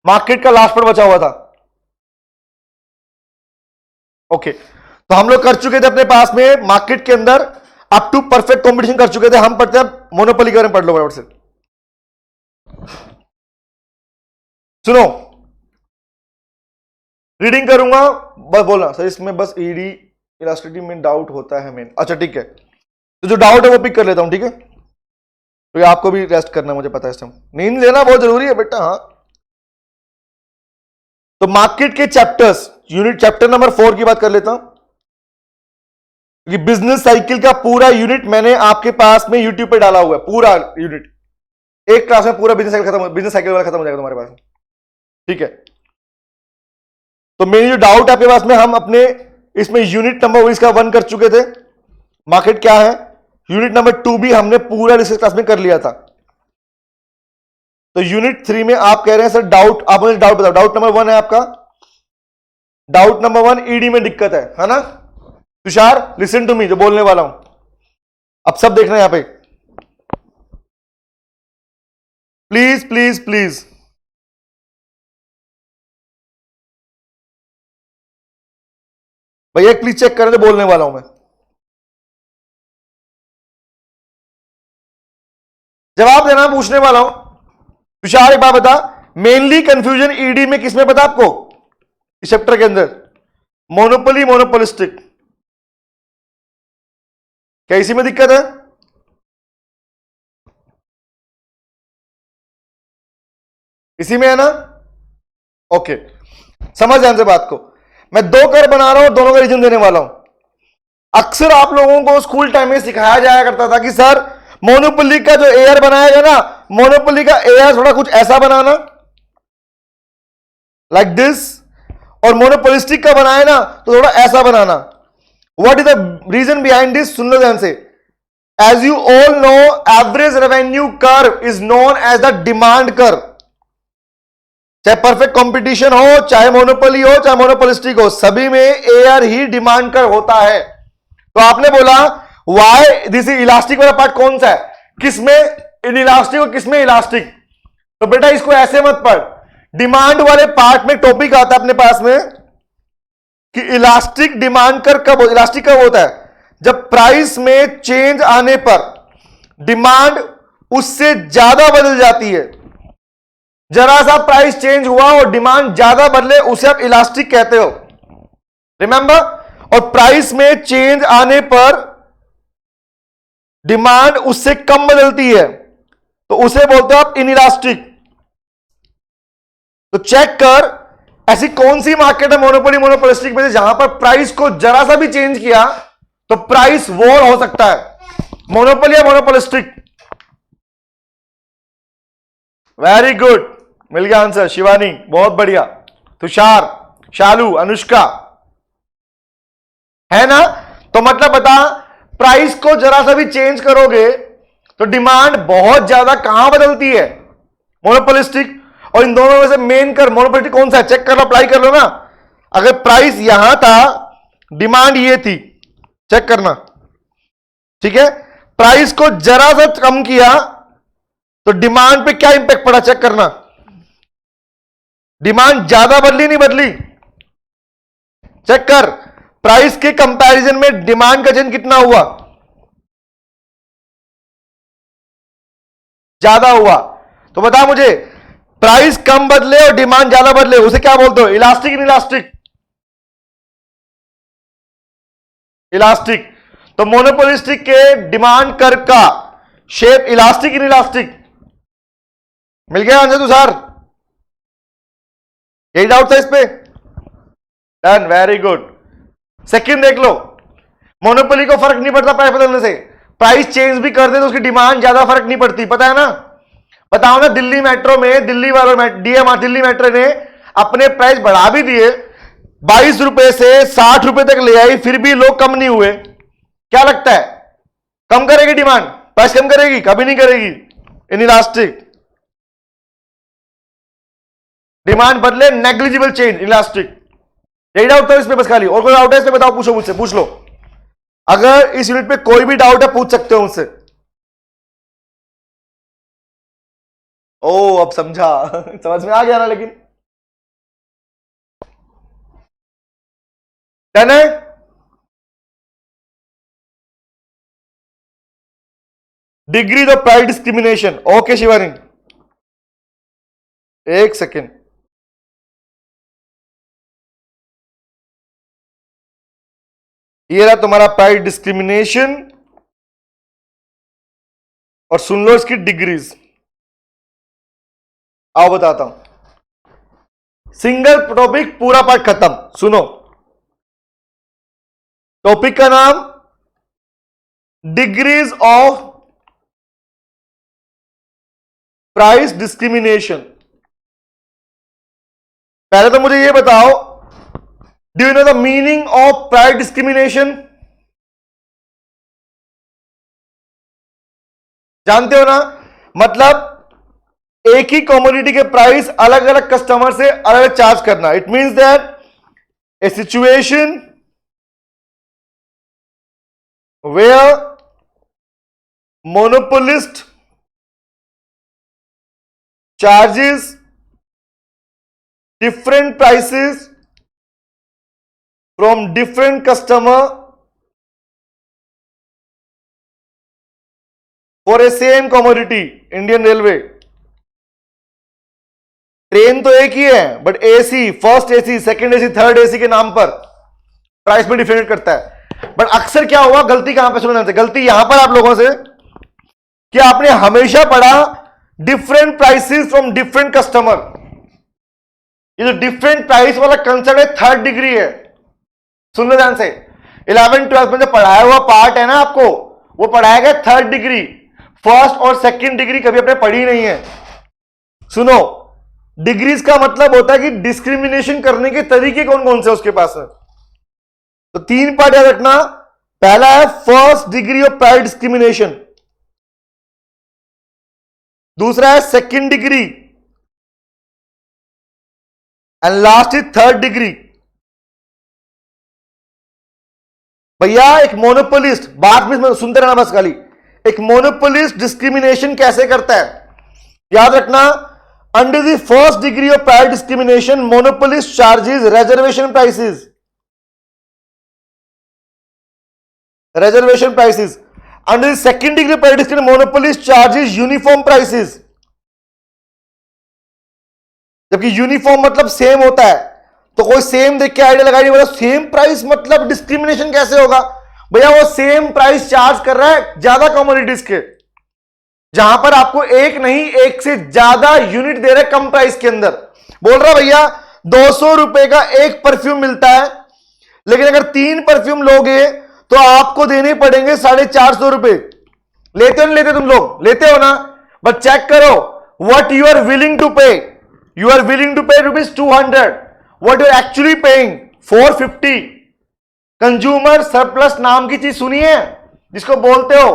मार्केट का लास्ट पार्ट बचा हुआ था। ओके, तो हम लोग कर चुके थे अपने पास में मार्केट के अंदर अप टू परफेक्ट कंपटीशन कर चुके थे। हम पढ़ते हैं मोनोपोली के बारे में, पढ़ लो फटाफट से, सुनो रीडिंग करूंगा, बस बोलना सर इसमें बस ईडी इलास्टिसिटी में डाउट होता है मेन। अच्छा ठीक है, तो जो डाउट है वो पिक कर लेता हूं, ठीक है। तो आपको भी रेस्ट करना, मुझे पता है इस टाइम नींद लेना बहुत जरूरी है बेटा। हाँ, तो मार्केट के चैप्टर्स, यूनिट चैप्टर नंबर 4 की बात कर लेता हूं, क्योंकि बिजनेस साइकिल का पूरा यूनिट मैंने आपके पास में यूट्यूब पे डाला हुआ है, पूरा यूनिट एक क्लास में पूरा बिजनेस साइकिल खत्म, बिजनेस साइकिल वाला खत्म हो जाएगा तुम्हारे पास, ठीक है। तो मेरी जो डाउट है आपके पास में, हम अपने इसमें यूनिट नंबर इसका 1 कर चुके थे, मार्केट क्या है। यूनिट नंबर 2 भी हमने पूरा डिस्कस क्लास में कर लिया था। तो यूनिट 3 में आप कह रहे हैं सर डाउट, आप मुझे डाउट बताओ। डाउट नंबर 1 है आपका, डाउट नंबर 1 ईडी में दिक्कत है ना। तुषार लिसन टू मी, जो बोलने वाला हूं अब सब देखना यहां पे, प्लीज प्लीज प्लीज। भैया प्लीज चेक करें, तो बोलने वाला हूं मैं। जवाब देना, पूछने वाला हूं। तुषार एक बात बता, मेनली कंफ्यूजन ईडी में किसमें पता आपको, इस चैप्टर के अंदर, मोनोपोली मोनोपोलिस्टिक, क्या इसी में दिक्कत है। इसी में है ना। ओके, समझ ध्यान से बात को, मैं 2 कर बना रहा हूं, दोनों का रीजन देने वाला हूं। अक्सर आप लोगों को स्कूल टाइम में सिखाया जाया करता था कि सर मोनोपोली का जो एयर बनाया गया ना, मोनोपोली का एयर थोड़ा कुछ ऐसा बनाना, लाइक दिस, और मोनोपोलिस्टिक का बनाया ना तो थोड़ा ऐसा बनाना। What is the reason behind this, सुन लो ध्यान से। As you all know, average revenue curve is known as the demand curve. चाहे परफेक्ट कंपटीशन हो, चाहे मोनोपोली हो, चाहे मोनोपोलिस्टिक हो, सभी में एयर ही डिमांड कर्व होता है। तो आपने बोला वाई दिस इज इलास्टिक वाला पार्ट कौन सा है, किसमें इन इलास्टिक और किसमें इलास्टिक। तो बेटा इसको ऐसे मत पढ़, डिमांड वाले पार्ट में टॉपिक आता है अपने पास में कि इलास्टिक डिमांड कर कब, इलास्टिक कब होता है, जब प्राइस में चेंज आने पर डिमांड उससे ज्यादा बदल जाती है। जरा सा प्राइस चेंज हुआ और डिमांड ज्यादा बदले, उसे आप इलास्टिक कहते हो, रिमेंबर। और प्राइस में चेंज आने पर डिमांड उससे कम बदलती है तो उसे बोलते हो आप इनइलास्टिक। तो चेक कर ऐसी कौन सी मार्केट है मोनोपोली मोनोपोलिस्टिक में से जहां पर प्राइस को जरा सा भी चेंज किया तो प्राइस वॉर हो सकता है, मोनोपोली या मोनोपोलिस्टिक। वेरी गुड, मिल गया आंसर शिवानी, बहुत बढ़िया। तुषार, शालू, अनुष्का, है ना। तो मतलब बता, प्राइस को जरा सा भी चेंज करोगे तो डिमांड बहुत ज्यादा कहां बदलती है, मोनोपोलिस्टिक। और इन दोनों में से मेन कर मोनोपोलिस्टिक कौन सा है, चेक कर लो, अप्लाई कर लो ना। अगर प्राइस यहां था, डिमांड ये थी, चेक करना, ठीक है। प्राइस को जरा सा कम किया तो डिमांड पे क्या इंपैक्ट पड़ा, चेक करना। डिमांड ज्यादा बदली नहीं बदली, चेक कर। प्राइस के कंपैरिजन में डिमांड का चेंज कितना हुआ, ज्यादा हुआ। तो बता मुझे, प्राइस कम बदले और डिमांड ज्यादा बदले, उसे क्या बोलते हो, इलास्टिक इनइलास्टिक, इलास्टिक। तो मोनोपोलिस्टिक के डिमांड कर्व का शेप इलास्टिक इनइलास्टिक, मिल गया आंसर तुषार? यही डाउट था इस पे? Done, very good. सेकंड देख लो, मोनोपोली को फर्क नहीं पड़ता प्राइस बदलने से, प्राइस चेंज भी कर दे तो उसकी डिमांड ज्यादा फर्क नहीं पड़ती, पता है ना? बताओ ना, दिल्ली मेट्रो में दिल्ली वालों डीएमआर दिल्ली मेट्रो ने अपने प्राइस बढ़ा भी दिए, 22 रुपए से 60 रुपए तक ले आई, फिर भी लोग कम नहीं हुए। क्या लगता है, कम करेगी डिमांड? प्राइस कम करेगी? कभी नहीं करेगी। इनइलास्टिक डिमांड बदले, नेग्लिजिबल चेंज, इलास्टिक। यही डाउट था इस पे बस खाली। और कोई डाउट है इस पे? बताओ, पूछो मुझसे, पूछ लो। अगर इस यूनिट पे कोई भी डाउट है पूछ सकते हो मुझसे। ओ, अब समझा समझ में आ गया ना? लेकिन डन है? Degree the price discrimination. Okay Shivani, एक सेकेंड। ये रहा तुम्हारा प्राइस डिस्क्रिमिनेशन, और सुन लो इसकी डिग्रीज। आओ बताता हूं। सिंगल टॉपिक, पूरा पार्ट खत्म। सुनो, टॉपिक का नाम डिग्रीज ऑफ प्राइस डिस्क्रिमिनेशन। पहले तो मुझे ये बताओ, do you know the meaning of price discrimination? जानते हो ना? मतलब एक ही कमोडिटी के प्राइस अलग अलग कस्टमर से अलग अलग चार्ज करना। It means that a situation where monopolist charges different prices from different customer for a same commodity। Indian railway, train तो एक ही है, but AC, first AC, second AC, third AC के नाम पर प्राइस में डिफरेंट करता है। बट अक्सर क्या हुआ, गलती कहां पे सुनना, गलती यहां पर आप लोगों से कि आपने हमेशा पढ़ा different prices from different customer. ये जो डिफरेंट प्राइस वाला कंसेप्ट है, थर्ड डिग्री है। सुन लो ध्यान से, 11 12 में जो पढ़ाया हुआ पार्ट है ना आपको, वो पढ़ाया गया थर्ड डिग्री। फर्स्ट और सेकंड डिग्री कभी आपने पढ़ी नहीं है। सुनो, डिग्रीज का मतलब होता है कि डिस्क्रिमिनेशन करने के तरीके कौन कौन से उसके पास है। तो 3 पार्ट याद रखना। पहला है first degree of price discrimination, दूसरा है second degree, and last is third degree. भैया एक मोनोपोलिस्ट, बात में सुनते रहना बस खाली, एक मोनोपोलिस्ट डिस्क्रिमिनेशन कैसे करता है, याद रखना। Under the first degree of price discrimination, monopolist charges reservation prices, reservation prices. Under the second degree price discrimination, monopolist charges uniform prices। जबकि यूनिफॉर्म मतलब सेम होता है, तो कोई सेम देख के आइडिया लगाई, बोला सेम प्राइस मतलब डिस्क्रिमिनेशन कैसे होगा? भैया वो सेम प्राइस चार्ज कर रहा है ज्यादा कमोडिटीज के, जहां पर आपको एक नहीं एक से ज्यादा यूनिट दे रहे कम प्राइस के अंदर। बोल रहा भैया 200 रुपए का एक परफ्यूम मिलता है, लेकिन अगर 3 परफ्यूम लोगे तो आपको देने पड़ेंगे 450 रुपए। लेते हो नहीं लेते? तुम लोग लेते हो ना? बट चेक करो, what you are willing to pay. You are willing to pay ₹200, what you are actually paying 450। Consumer surplus नाम की चीज सुनी है, जिसको बोलते हो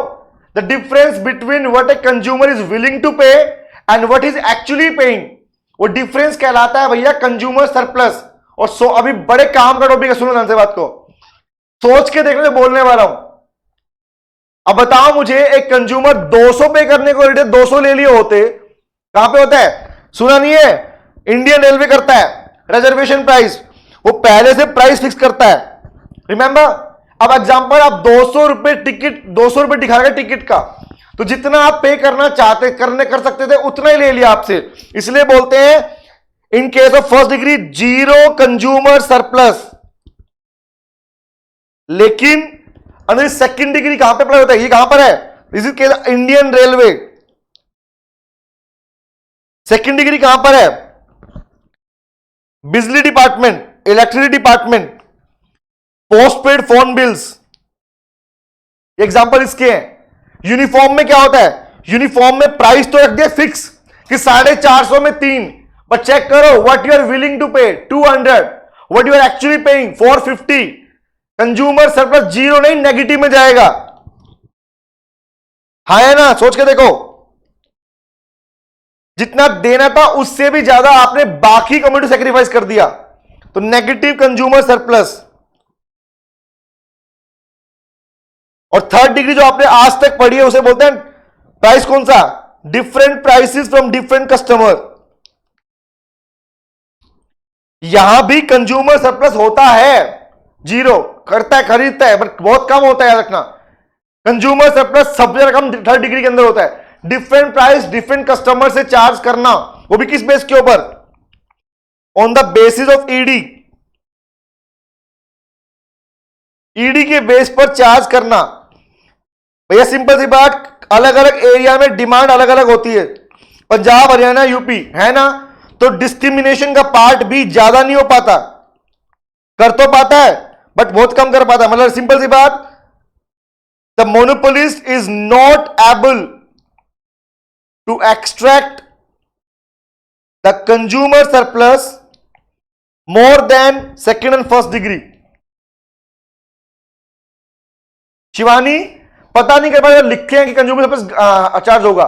the difference between what a consumer is willing to pay and what is actually paying, वो difference कहलाता है भैया कंज्यूमर सरप्लस। और अभी बड़े काम का टॉपिक है, सुनो ध्यान से बात को, सोच के देखने से बोलने वाला हूं। अब बताओ मुझे, एक कंज्यूमर 200 पे करने को रेडी 200 ले लिए होते, कहां पे होता है? सुना नहीं है? इंडियन रेलवे करता है रिजर्वेशन प्राइस, वो पहले से प्राइस फिक्स करता है, रिमेंबर। अब एग्जांपल, आप 200 रुपए टिकट, 200 रुपए दिखा रहे टिकट का, तो जितना आप पे करना चाहते कर सकते थे उतना ही ले लिया आपसे। इसलिए बोलते हैं in case of first degree zero consumer surplus. लेकिन अंदर सेकंड डिग्री कहां पे अप्लाई होता है? ये कहां पर है? This is case Indian railway. Second degree कहां पर है? बिजली department, electricity department, postpaid phone bills, example इसके हैं। यूनिफॉर्म में क्या होता है? यूनिफॉर्म में प्राइस तो रख दिया फिक्स कि 450 में 3, बट चेक करो what you are willing to pay 200, what you are actually paying 450। Consumer surplus zero नहीं, नेगेटिव में जाएगा। हाँ है ना? सोच के देखो, जितना देना था उससे भी ज्यादा आपने बाकी कम्युनिटी सेक्रीफाइस कर दिया, तो नेगेटिव कंज्यूमर सरप्लस। और थर्ड डिग्री जो आपने आज तक पढ़ी है उसे बोलते हैं प्राइस कौन सा? Different prices from different customer. यहां भी कंज्यूमर सरप्लस होता है, जीरो करता है, खरीदता है, बट बहुत कम होता है, याद रखना। कंज्यूमर सरप्लस सबसे ज्यादा कम थर्ड डिग्री के अंदर होता है। डिफरेंट प्राइस डिफरेंट कस्टमर से चार्ज करना, वो भी किस बेस के ऊपर? On the basis of ED. ED के बेस पर चार्ज करना। भैया सिंपल सी बात, अलग अलग एरिया में डिमांड अलग अलग होती है। पंजाब, हरियाणा, यूपी है ना, तो डिस्क्रिमिनेशन का पार्ट भी ज्यादा नहीं हो पाता, कर तो पाता है बट बहुत कम कर पाता है। मतलब सिंपल सी बात, the monopolist is not able to extract the consumer surplus more than second and first degree। Shivani पता नहीं कर पाए, लिखे हैं कि कंज्यूमर सरप्लस चार्ज होगा।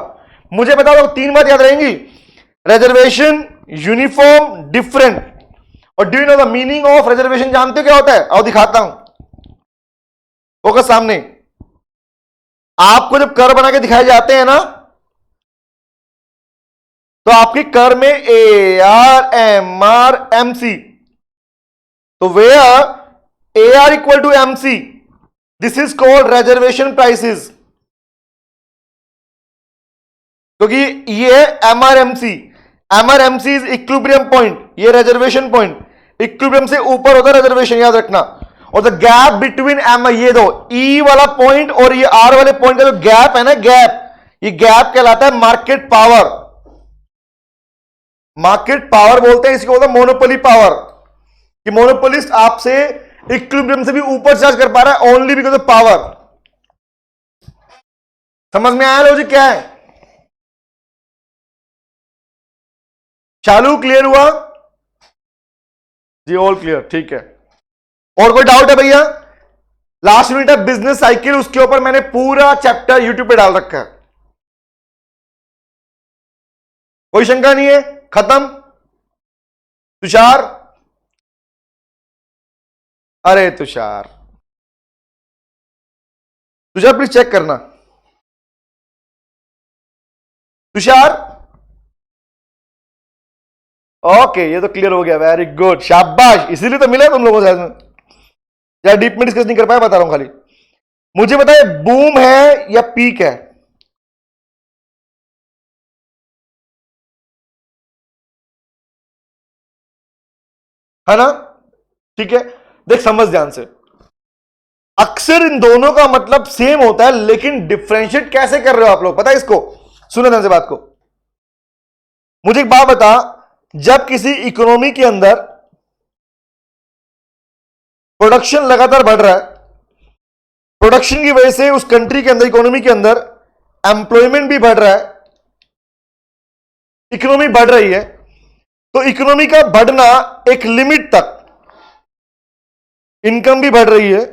मुझे बता दो, 3 बात याद रहेंगी, रिजर्वेशन, यूनिफॉर्म, डिफरेंट। और do you know the meaning of reservation? जानते हो क्या होता है? आओ दिखाता हूं, फोकस सामने। आपको जब कर बना के दिखाए जाते हैं ना, तो आपके कर में A R M R M C, तो where A R equal to M C, this is called reservation prices. क्योंकि ये है MRMC, MRMC is equilibrium point, ये रिजर्वेशन पॉइंट। इक्विलिब्रियम से ऊपर होता है रिजर्वेशन, याद रखना। और द गैप बिटवीन एम, ये दो ई वाला पॉइंट और ये आर वाले पॉइंट का जो गैप है ना, गैप, ये गैप कहलाता है मार्केट पावर। मार्केट पावर बोलते हैं, इसको बोलते हैं मोनोपोली पावर, कि मोनोपोलिस्ट आपसे इक्विलिब्रियम से भी ऊपर चार्ज कर पा रहा है ओनली बिकॉज ऑफ पावर। समझ में आया लॉजिक क्या है? चालू क्लियर हुआ जी? ऑल क्लियर, ठीक है। और कोई डाउट है भैया? लास्ट यूनिट है बिजनेस साइकिल, उसके ऊपर मैंने पूरा चैप्टर यूट्यूब पे डाल रखा है, कोई शंका नहीं है, खत्म। तुषार, अरे तुषार, तुषार प्लीज चेक करना। तुषार, ओके, ये तो क्लियर हो गया, वेरी गुड, शाबाश। इसीलिए तो मिला तुम लोगों से, या डीप में डिस्कस नहीं कर पाया, बता रहा हूं खाली। मुझे बताए बूम है या पीक है ना? ठीक है, देख समझ ध्यान से, अक्सर इन दोनों का मतलब सेम होता है, लेकिन डिफरेंशिएट कैसे कर रहे हो आप लोग, पता है इसको? सुनो ध्यान से बात को। मुझे एक बात बता, जब किसी इकोनॉमी के अंदर प्रोडक्शन लगातार बढ़ रहा है, प्रोडक्शन की वजह से उस कंट्री के अंदर, इकोनॉमी के अंदर एम्प्लॉयमेंट भी बढ़ रहा है, इकोनॉमी बढ़ रही है, तो इकोनॉमी का बढ़ना एक लिमिट तक, इनकम भी बढ़ रही है,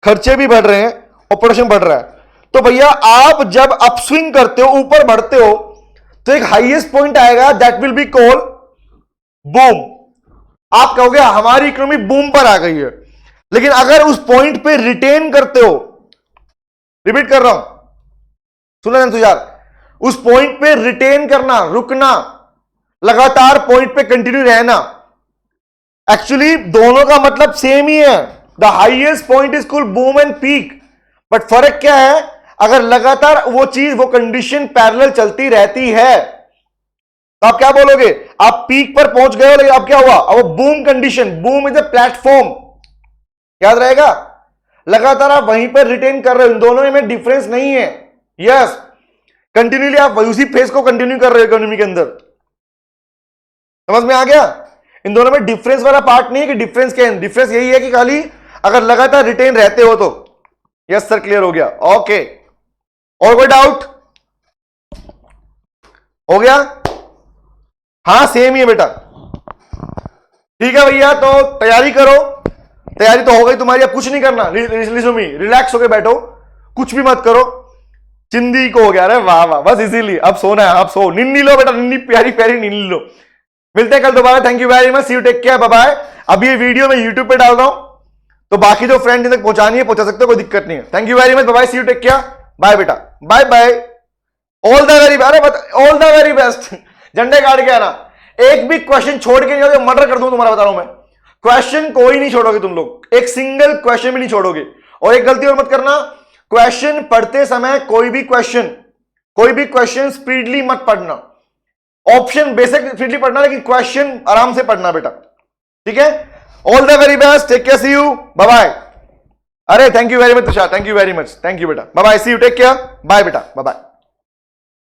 खर्चे भी बढ़ रहे हैं और प्रोडक्शन बढ़ रहा है। तो भैया आप जब अपस्विंग करते हो, ऊपर बढ़ते हो, तो एक हाईएस्ट पॉइंट आएगा, that will be called boom. आप कहोगे हमारी इकोनॉमी बूम पर आ गई है, लेकिन अगर उस पॉइंट पे रिटेन करते हो, रिपीट कर रहा हूं, सुना तुषार, उस पॉइंट पे रिटेन करना, रुकना, लगातार पॉइंट पे कंटिन्यू रहना, एक्चुअली दोनों का मतलब सेम ही है। The highest point is called boom and peak, but फर्क क्या है? अगर लगातार वो चीज, वो कंडीशन पैरेलल चलती रहती है, तो आप क्या बोलोगे? आप पीक पर पहुंच गए हो, लेकिन अब क्या हुआ? अब वो boom condition, boom is a platform, याद रहेगा। लगातार आप वहीं पर रिटेन कर रहे हो, इन दोनों में डिफरेंस नहीं है। यस, कंटिन्यूली आप उसी फेज को कंटिन्यू कर रहे हो इकोनॉमी के अंदर। समझ में आ गया? इन दोनों में डिफरेंस वाला पार्ट नहीं है कि डिफरेंस क्या है, डिफरेंस यही है कि खाली अगर लगातार रिटेन रहते हो तो। यस सर, क्लियर हो गया। ओके, और कोई डाउट? हो गया? हाँ सेम ही है बेटा। ठीक है भैया, तो तैयारी करो। तैयारी तो हो गई तुम्हारी, अब कुछ नहीं करना, रिलैक्स होके बैठो, कुछ भी मत करो। चिंदी को हो गया, अरे वाह वाह, बस इसीलिए अब सोना है, अब सो, निन्नी लो बेटा, निन्नी प्यारी प्यारी निन्नी लो। मिलते हैं कल दोबारा, thank you very much, see you, take care, bye bye. अब ये वीडियो मैं यूट्यूब पे डाल रहा हूं, तो बाकी जो फ्रेंड तक पहुंचानी है पहुंचा सकते हो, कोई दिक्कत नहीं है। Thank you very much, bye, see you, take care, bye बेटा, bye bye, all the very best, all the very best. झंडे काट के आना, एक भी क्वेश्चन छोड़ के नहीं आओगे, मर्डर कर दूं तुम्हारा, बता रहा हूं मैं। क्वेश्चन कोई नहीं छोड़ोगे तुम लोग, एक सिंगल क्वेश्चन भी नहीं छोड़ोगे। और एक गलती और मत करना, क्वेश्चन पढ़ते समय कोई भी क्वेश्चन स्पीडली मत पढ़ना। ऑप्शन बेसिक स्पीडली पढ़ना, लेकिन क्वेश्चन आराम से पढ़ना बेटा, ठीक है? All the very best, take care, see you, bye bye. अरे thank you very much Tushar, thank you very much, thank you बेटा, bye bye, see you, take care, bye बेटा, बाय बाय।